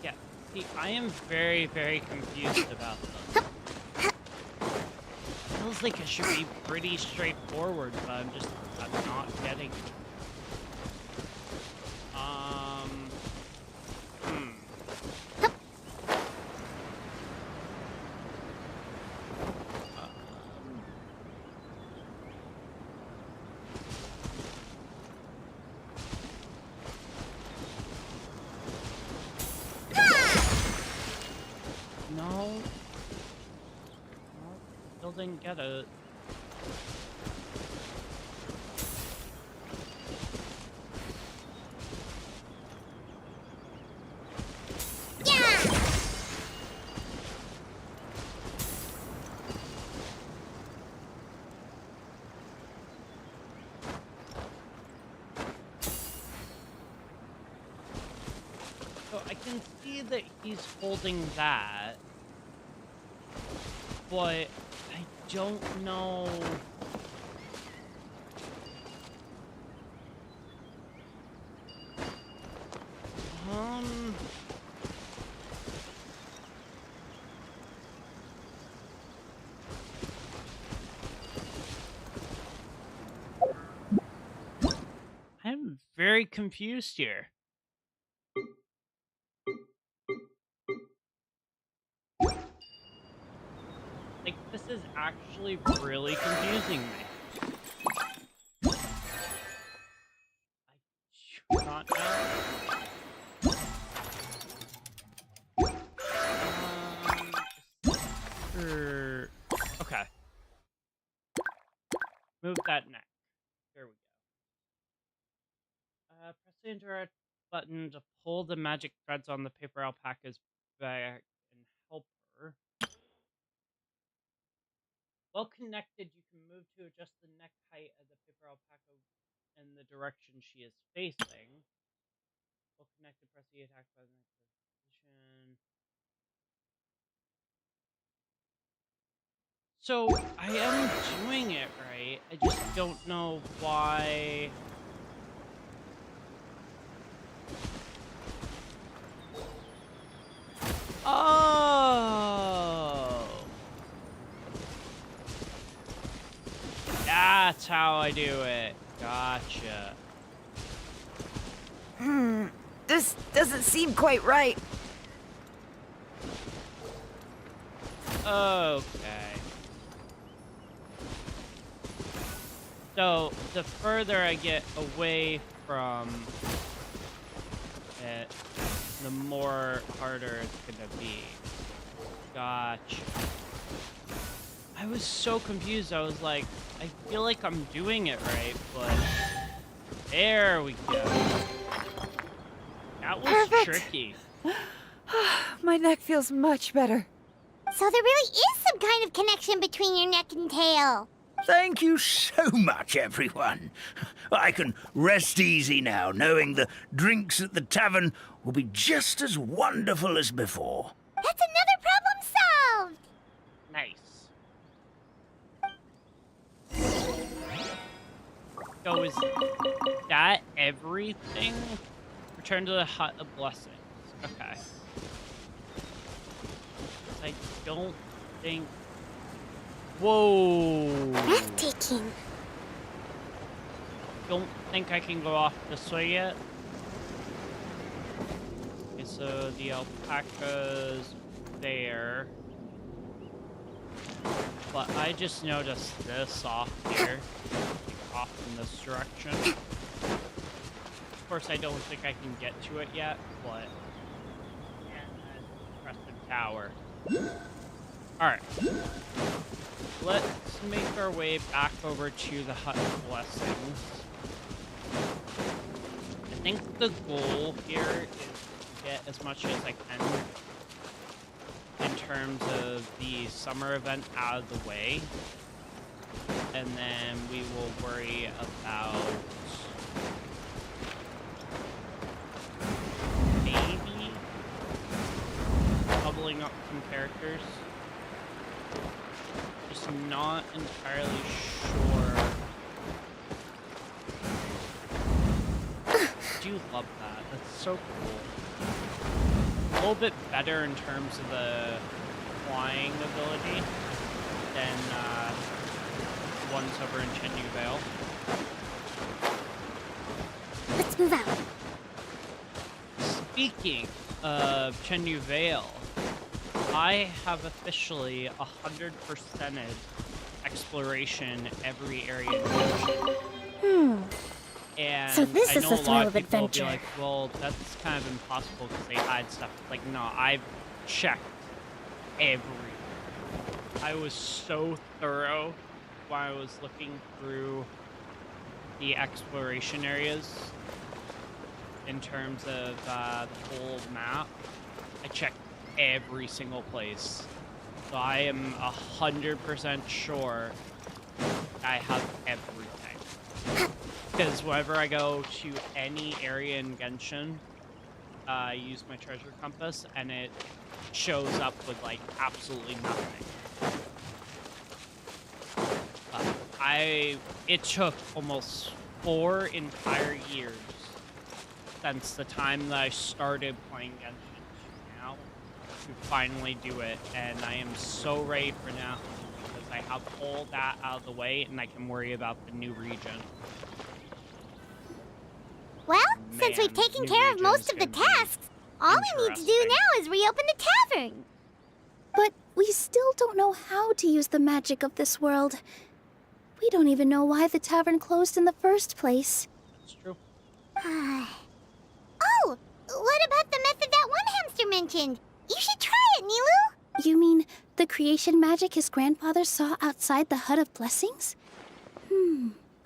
Yeah, see, I am very, very confused about this. Feels like it should be pretty straightforward, but I'm not getting it. No, still didn't get it. So I can see that he's holding that, but I don't know. I'm very confused here. Like, this is actually really confusing me. I do not know. Okay. Move that neck. There we go. Press the interact button to pull the magic threads on the paper alpaca's back and help her. Well connected, you can move to adjust the neck height of the paper alpaca in the direction she is facing. Well connected, press the attack button in position. So, I am doing it right. I just don't know why. Oh! That's how I do it. Gotcha. This doesn't seem quite right. Okay. So, the further I get away from it, the more harder it's gonna be. Gotcha. I was so confused. I was like, I feel like I'm doing it right, but there we go. That was Perfect. tricky. My neck feels much better. So there really is some kind of connection between your neck and tail. Thank you so much, everyone. I can rest easy now, knowing the drinks at the tavern will be just as wonderful as before. That's another problem solved. Nice. So is that everything? Return to the Hut of Blessings. Okay. I don't think... Whoa! Breathtaking. Don't think I can go off this way yet. Okay, so the alpaca's there. But I just noticed this off here. Off in this direction. Of course, I don't think I can get to it yet, but... Yeah, impressive tower. Alright. Let's make our way back over to the Hut of Blessings. I think the goal here is to get as much as I can in terms of the summer event out of the way. And then we will worry about maybe leveling up some characters. Just not entirely sure. I do love that. That's so cool. A little bit better in terms of the flying ability than ones over in Chenyu Vale. Let's move out. Speaking of Chenyu Vale, I have officially 100%ed exploration every area in Genshin. And So this I is know the a lot thrill of of people will adventure. be like, well, that's kind of impossible because they hide stuff. Like, no, I've checked everything. I was so thorough when I was looking through the exploration areas in terms of the whole map. I checked every single place. So I am 100% sure I have everything. Because whenever I go to any area in Genshin, I use my treasure compass and it shows up with like absolutely nothing. It took almost 4 entire years since the time that I started playing Genshin to now to finally do it, and I am so ready for now because I have all that out of the way and I can worry about the new region. Well, since we've Man, taken new care of region's most of the gonna be tasks, all we need to do interesting. now is reopen the tavern. But we still don't know how to use the magic of this world. We don't even know why the tavern closed in the first place. That's true. Oh, what about the method that one hamster mentioned? You should try it, NILOU. You mean the creation magic his grandfather saw outside the Hut of Blessings?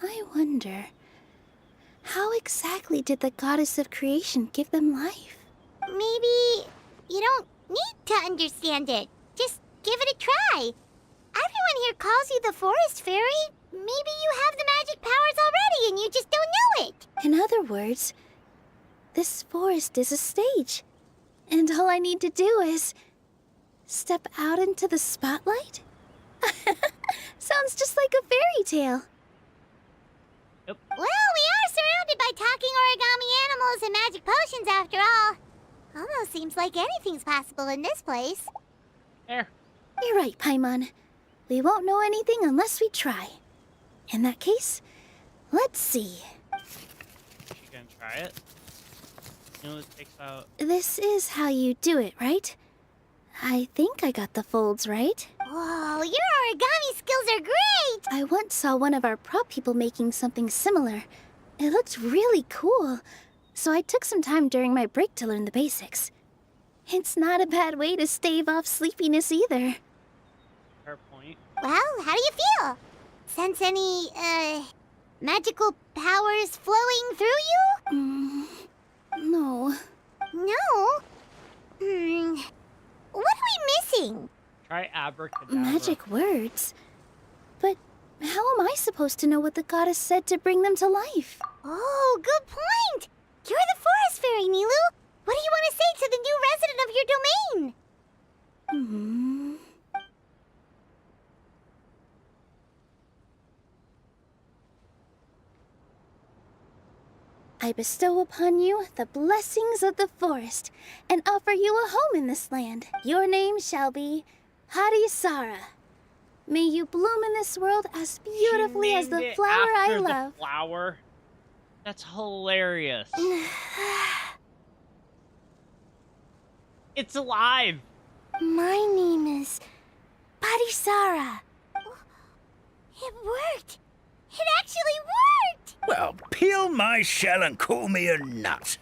I wonder. How exactly did the goddess of creation give them life? Maybe you don't need to understand it. Just give it a try. Everyone here calls you the Forest Fairy. Maybe you have the magic powers already and you just don't know it. In other words, this forest is a stage. And all I need to do is step out into the spotlight? Sounds just like a fairy tale. Yep. Well, we are surrounded by talking origami animals and magic potions after all. Almost seems like anything's possible in this place. There. You're right, Paimon. We won't know anything unless we try. In that case, let's see. She gonna try it? You know, it takes out. This is how you do it, right? I think I got the folds right. Whoa, your origami skills are great! I once saw one of our prop people making something similar. It looked really cool, so I took some time during my break to learn the basics. It's not a bad way to stave off sleepiness either. Fair point. point. Well, how do you feel? Sense any, magical powers flowing through you? No. No? What are we missing? Try abracadabra. Magic words? But how am I supposed to know what the goddess said to bring them to life? Oh, good point! You're the forest fairy, NILOU! What do you want to say to the new resident of your domain? I bestow upon you the blessings of the forest and offer you a home in this land. Your name shall be Hadisara. May you bloom in this world as beautifully as the flower I love. The flower? That's hilarious. It's alive. My name is Hadisara. It worked! It actually worked! Well, peel my shell and call me a nut.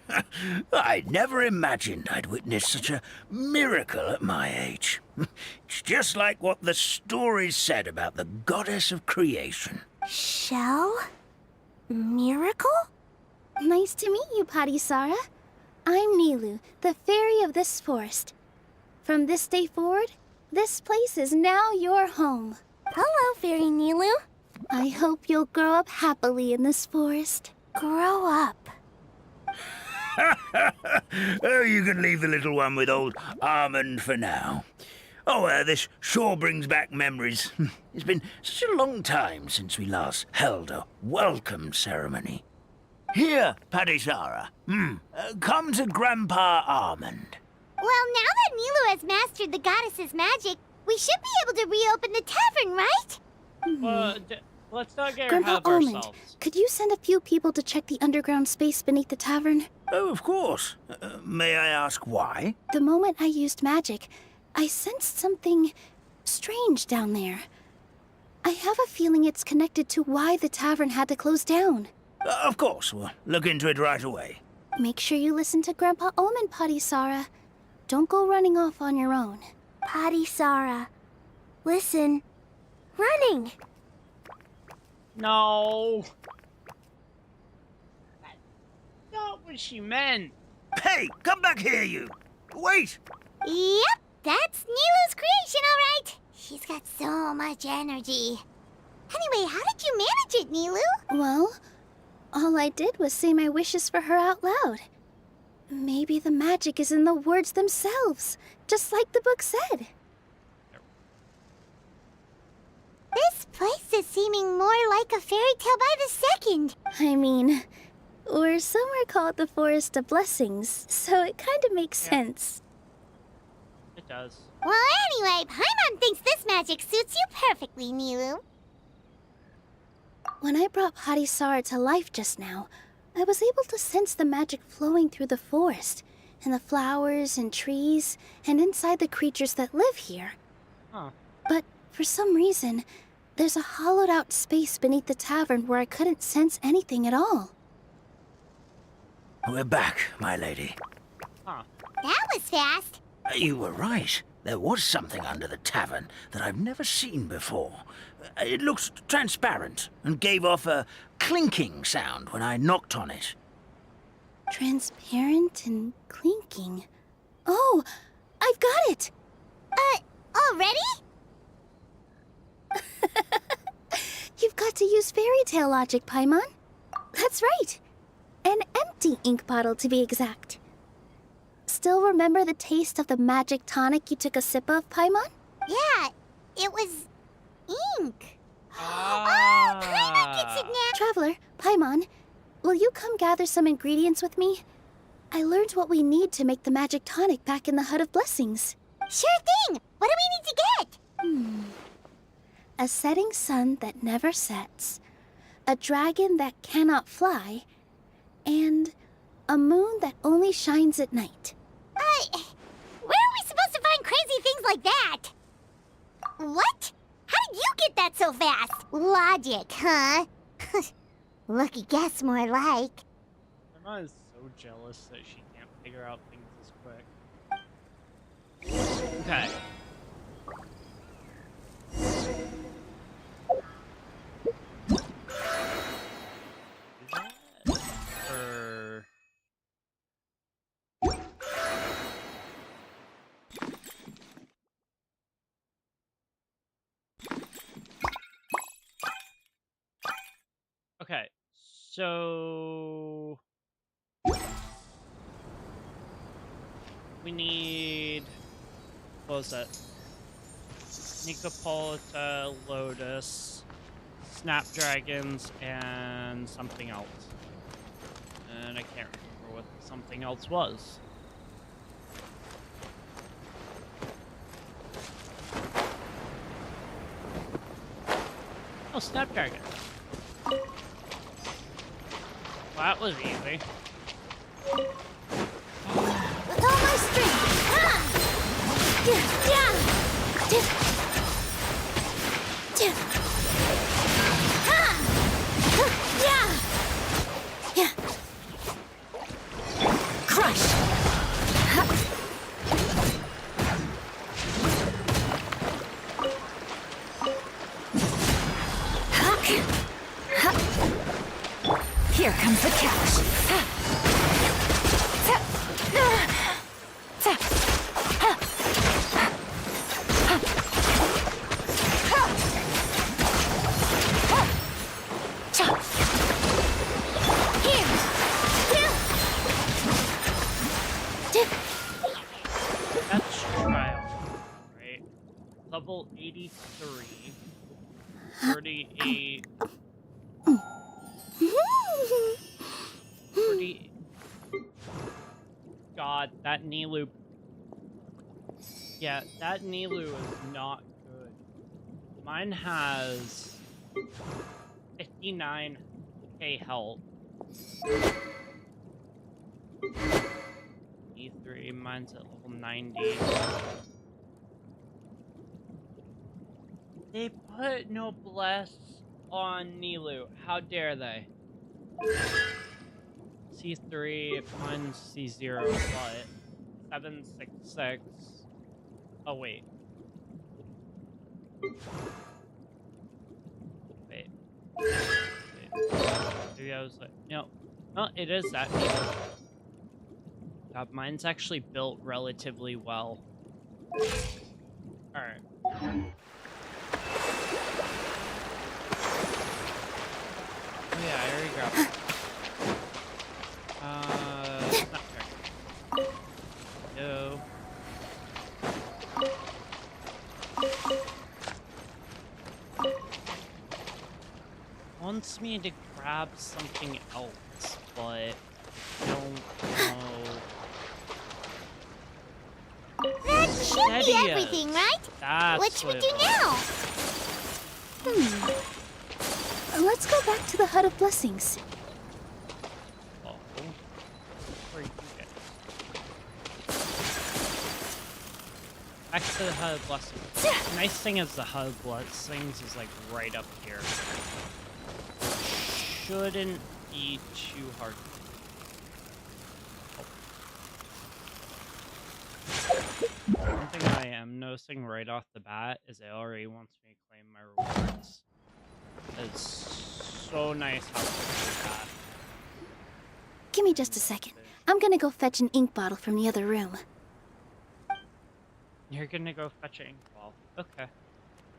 I'd never imagined I'd witness such a miracle at my age. It's just like what the stories said about the goddess of creation. Shell? Miracle? Nice to meet you, Hadisara. I'm NILOU, the fairy of this forest. From this day forward, this place is now your home. Hello, Fairy NILOU. I hope you'll grow up happily in this forest. Grow up. Oh, you can leave the little one with old Almond for now. Oh, this sure brings back memories. It's been such a long time since we last held a welcome ceremony. Here, Hadisara. Come to Grandpa Almond. Well, now that NILOU has mastered the goddess's magic, we should be able to reopen the tavern, right? Let's not get Grandpa ahead of Almond, ourselves. could you send a few people to check the underground space beneath the tavern? Oh, of course. May I ask why? The moment I used magic, I sensed something strange down there. I have a feeling it's connected to why the tavern had to close down. Of course, we'll look into it right away. Make sure you listen to Grandpa Almond, Hadisara. Don't go running off on your own. Hadisara. Listen. Running. No. That's not what she meant. Hey, come back here, you! Wait! Yep, that's NILOU's creation, all right. She's got so much energy. Anyway, how did you manage it, NILOU? Well, all I did was say my wishes for her out loud. Maybe the magic is in the words themselves, just like the book said. This place is seeming more like a fairy tale by the second. I mean, or somewhere called the Forest of Blessings, so it kind of makes sense. It does. Well, anyway, Paimon thinks this magic suits you perfectly, NILOU. When I brought Hadisara to life just now, I was able to sense the magic flowing through the forest, and the flowers and trees, and inside the creatures that live here. Huh. But for some reason, there's a hollowed-out space beneath the tavern where I couldn't sense anything at all. We're back, my lady. Huh. That was fast. You were right. There was something under the tavern that I've never seen before. It looked transparent and gave off a clinking sound when I knocked on it. Transparent and clinking. Oh, I've got it! Already? You've got to use fairy tale logic, Paimon. That's right. An empty ink bottle, to be exact. Still remember the taste of the magic tonic you took a sip of, Paimon? Yeah, it was ink. Ah. Oh, Paimon gets it now. Traveler, Paimon, will you come gather some ingredients with me? I learned what we need to make the magic tonic back in the Hut of Blessings. Sure thing. What do we need to get? A setting sun that never sets, a dragon that cannot fly, and a moon that only shines at night. Where are we supposed to find crazy things like that? What? How did you get that so fast? Logic, huh? Lucky guess, more like. Emma is so jealous that she can't figure out things this quick. Okay. So we need, what was that? Nicopolita, Lotus, Snapdragons, and something else. And I can't remember what something else was. Oh, Snapdragon. Well, that was easy. With all my strength. Crush! Here comes the cash. That's trial, right? Level 83, 38, 40. God, that NILOU. Yeah, that NILOU is not good. Mine has 59k health. E3, mine's at level 90. They put noblesse on NILOU. How dare they? C3, mine's C0, but 766. Oh, wait. Wait. Maybe I was like, no. No, it is that NILOU. God, mine's actually built relatively well. Alright. Oh yeah, I already grabbed it. Snapdragon. No. Wants me to grab something else, but I don't know. That should be everything, right? That's what should we do now? Let's go back to the Hut of Blessings. Oh. Where you get? Back to the Hut of Blessings. The nice thing is the Hut of Blessings is like right up here. Shouldn't be too hard. One thing I am noticing right off the bat is it already wants me to claim my rewards. It's so nice how quickly that. Give me just a second. I'm gonna go fetch an ink bottle from the other room. You're gonna go fetch an ink ball. Okay.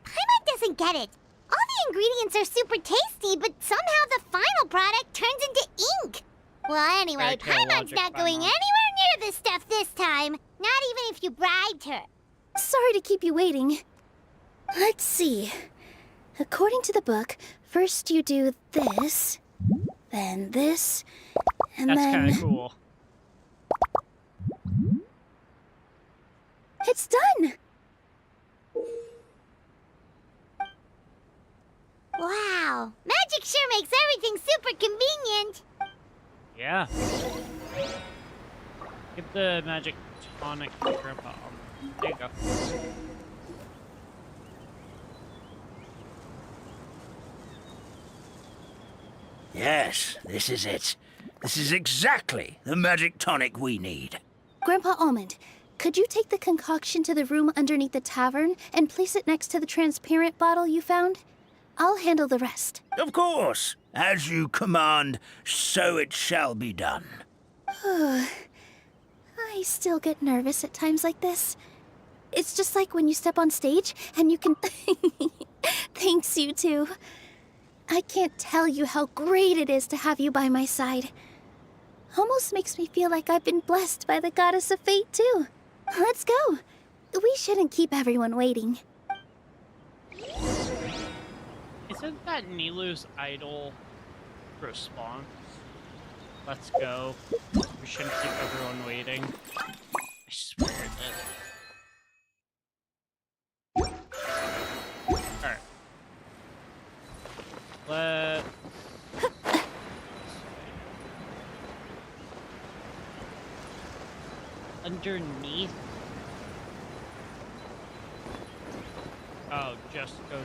Paimon doesn't get it. All the ingredients are super tasty, but somehow the final product turns into ink. Well, anyway, Paimon's not going anywhere near this stuff this time. Not even if you bribed her. Sorry to keep you waiting. Let's see. According to the book, first you do this, then this, and That's then... That's kind of cool. It's done! Wow, magic sure makes everything super convenient. Yeah. Give the magic tonic to Grandpa. There you go. Yes, this is it. This is exactly the magic tonic we need. Grandpa Almond, could you take the concoction to the room underneath the tavern and place it next to the transparent bottle you found? I'll handle the rest. Of course. As you command, so it shall be done. I still get nervous at times like this. It's just like when you step on stage and you can... Thanks, you two. I can't tell you how great it is to have you by my side. Almost makes me feel like I've been blessed by the goddess of fate, too. Let's go. We shouldn't keep everyone waiting. Isn't that NILOU's idol response? Let's go. We shouldn't keep everyone waiting. I swear that. Alright. Let... Underneath? Oh, just go to...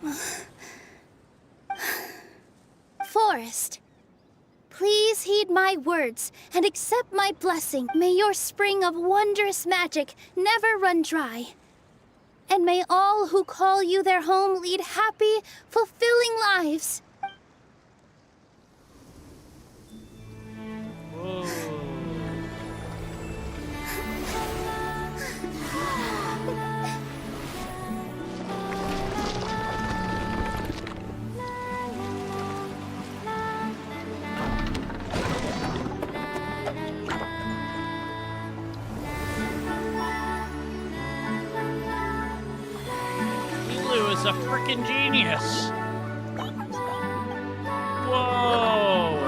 Oh. Forest, please heed my words and accept my blessing. May your spring of wondrous magic never run dry. And may all who call you their home lead happy, fulfilling lives. Whoa. NILOU is a freaking genius. Whoa.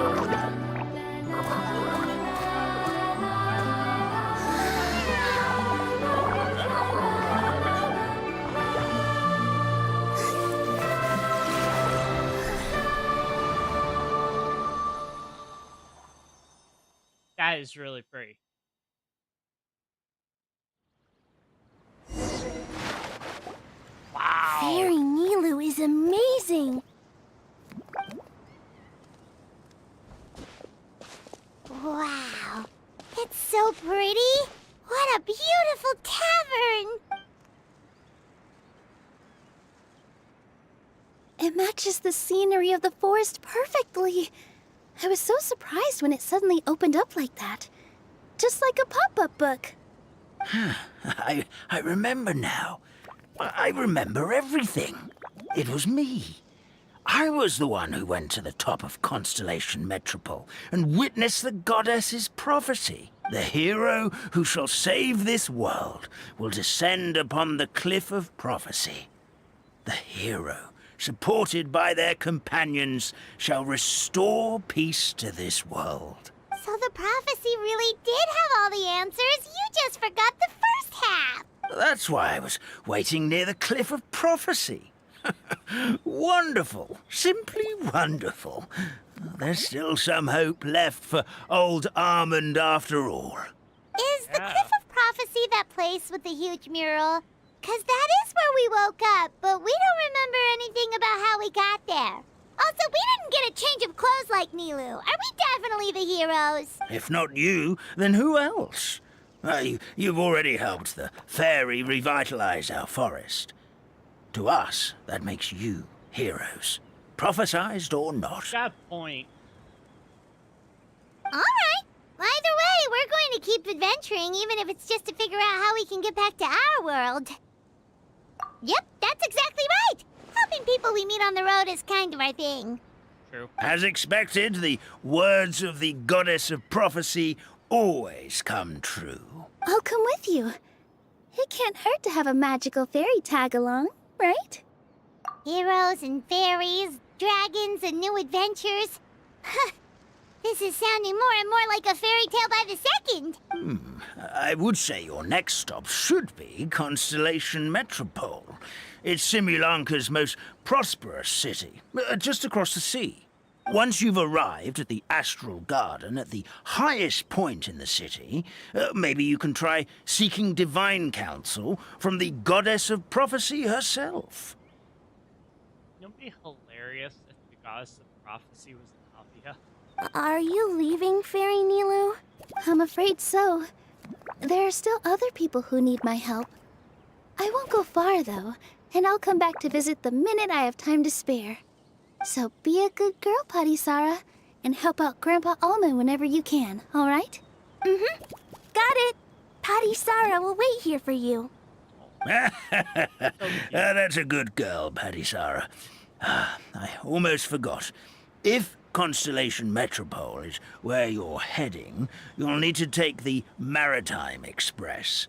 That is really pretty. Wow. Fairy NILOU is amazing. Wow. It's so pretty. What a beautiful tavern. It matches the scenery of the forest perfectly. I was so surprised when it suddenly opened up like that. Just like a pop-up book. I remember now. I remember everything. It was me. I was the one who went to the top of Constellation Metropole and witnessed the goddess's prophecy. The hero who shall save this world will descend upon the cliff of prophecy. The hero, supported by their companions, shall restore peace to this world. So the prophecy really did have all the answers. You just forgot the first half. That's why I was waiting near the cliff of prophecy. Wonderful. Simply wonderful. There's still some hope left for old Armand after all. Is the Cliff of Prophecy that place with the huge mural? 'Cause that is where we woke up, but we don't remember anything about how we got there. Also, we didn't get a change of clothes like NILOU. Are we definitely the heroes? If not you, then who else? You've already helped the fairy revitalize our forest. To us, that makes you heroes. Prophesized or not. That point. All right. Either way, we're going to keep adventuring, even if it's just to figure out how we can get back to our world. Yep, that's exactly right. Helping people we meet on the road is kind of our thing. True. As expected, the words of the goddess of prophecy always come true. I'll come with you. It can't hurt to have a magical fairy tag along, right? Heroes and fairies, dragons and new adventures. This is sounding more and more like a fairy tale by the second. I would say your next stop should be Constellation Metropole. It's Simulanka's most prosperous city, just across the sea. Once you've arrived at the Astral Garden at the highest point in the city, maybe you can try seeking divine counsel from the goddess of prophecy herself. You know, it'd be hilarious if the goddess of prophecy was Navia. Are you leaving, Fairy NILOU? I'm afraid so. There are still other people who need my help. I won't go far, though, and I'll come back to visit the minute I have time to spare. So be a good girl, Potty Sarah, and help out Grandpa Almond whenever you can, all right? Mm-hmm. Got it. Potty Sarah will wait here for you. That's a good girl, Paddy Sarah. I almost forgot. If Constellation Metropole is where you're heading, you'll need to take the Maritime Express.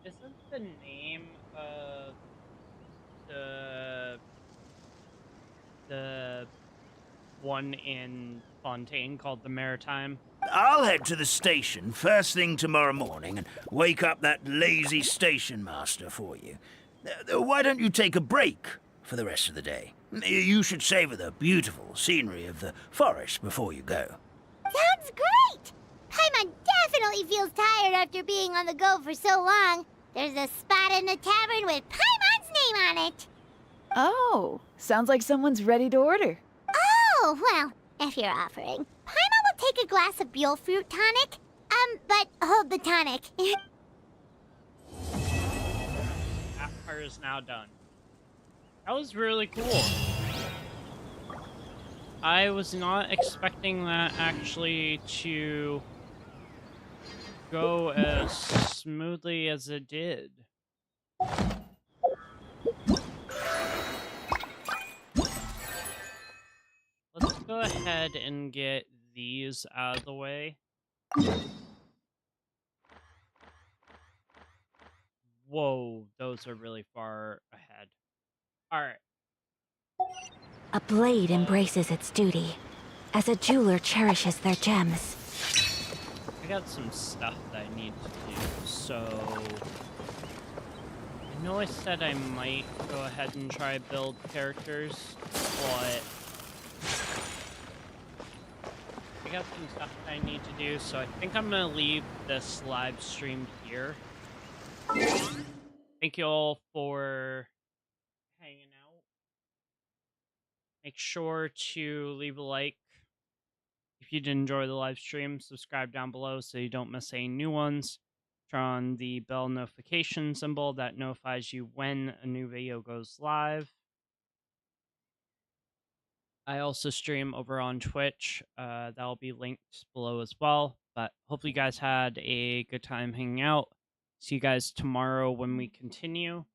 Isn't the name of the one in Fontaine called the Maritime? I'll head to the station first thing tomorrow morning and wake up that lazy station master for you. Why don't you take a break for the rest of the day? You should savor the beautiful scenery of the forest before you go. Sounds great! Paimon definitely feels tired after being on the go for so long. There's a spot in the tavern with Paimon's name on it. Oh, sounds like someone's ready to order. Oh, well, if you're offering, Paimon will take a glass of Buell fruit tonic. But hold the tonic. That part is now done. That was really cool. I was not expecting that actually to go as smoothly as it did. Let's go ahead and get these out of the way. Whoa, those are really far ahead. Alright. A blade embraces its duty, as a jeweler cherishes their gems. I got some stuff that I need to do, so... I know I said I might go ahead and try build characters, but... I got some stuff that I need to do, so I think I'm gonna leave this live stream here. Thank you all for hanging out. Make sure to leave a like if you did enjoy the live stream. Subscribe down below so you don't miss any new ones. Turn on the bell notification symbol that notifies you when a new video goes live. I also stream over on Twitch. That'll be linked below as well. But hopefully you guys had a good time hanging out. See you guys tomorrow when we continue.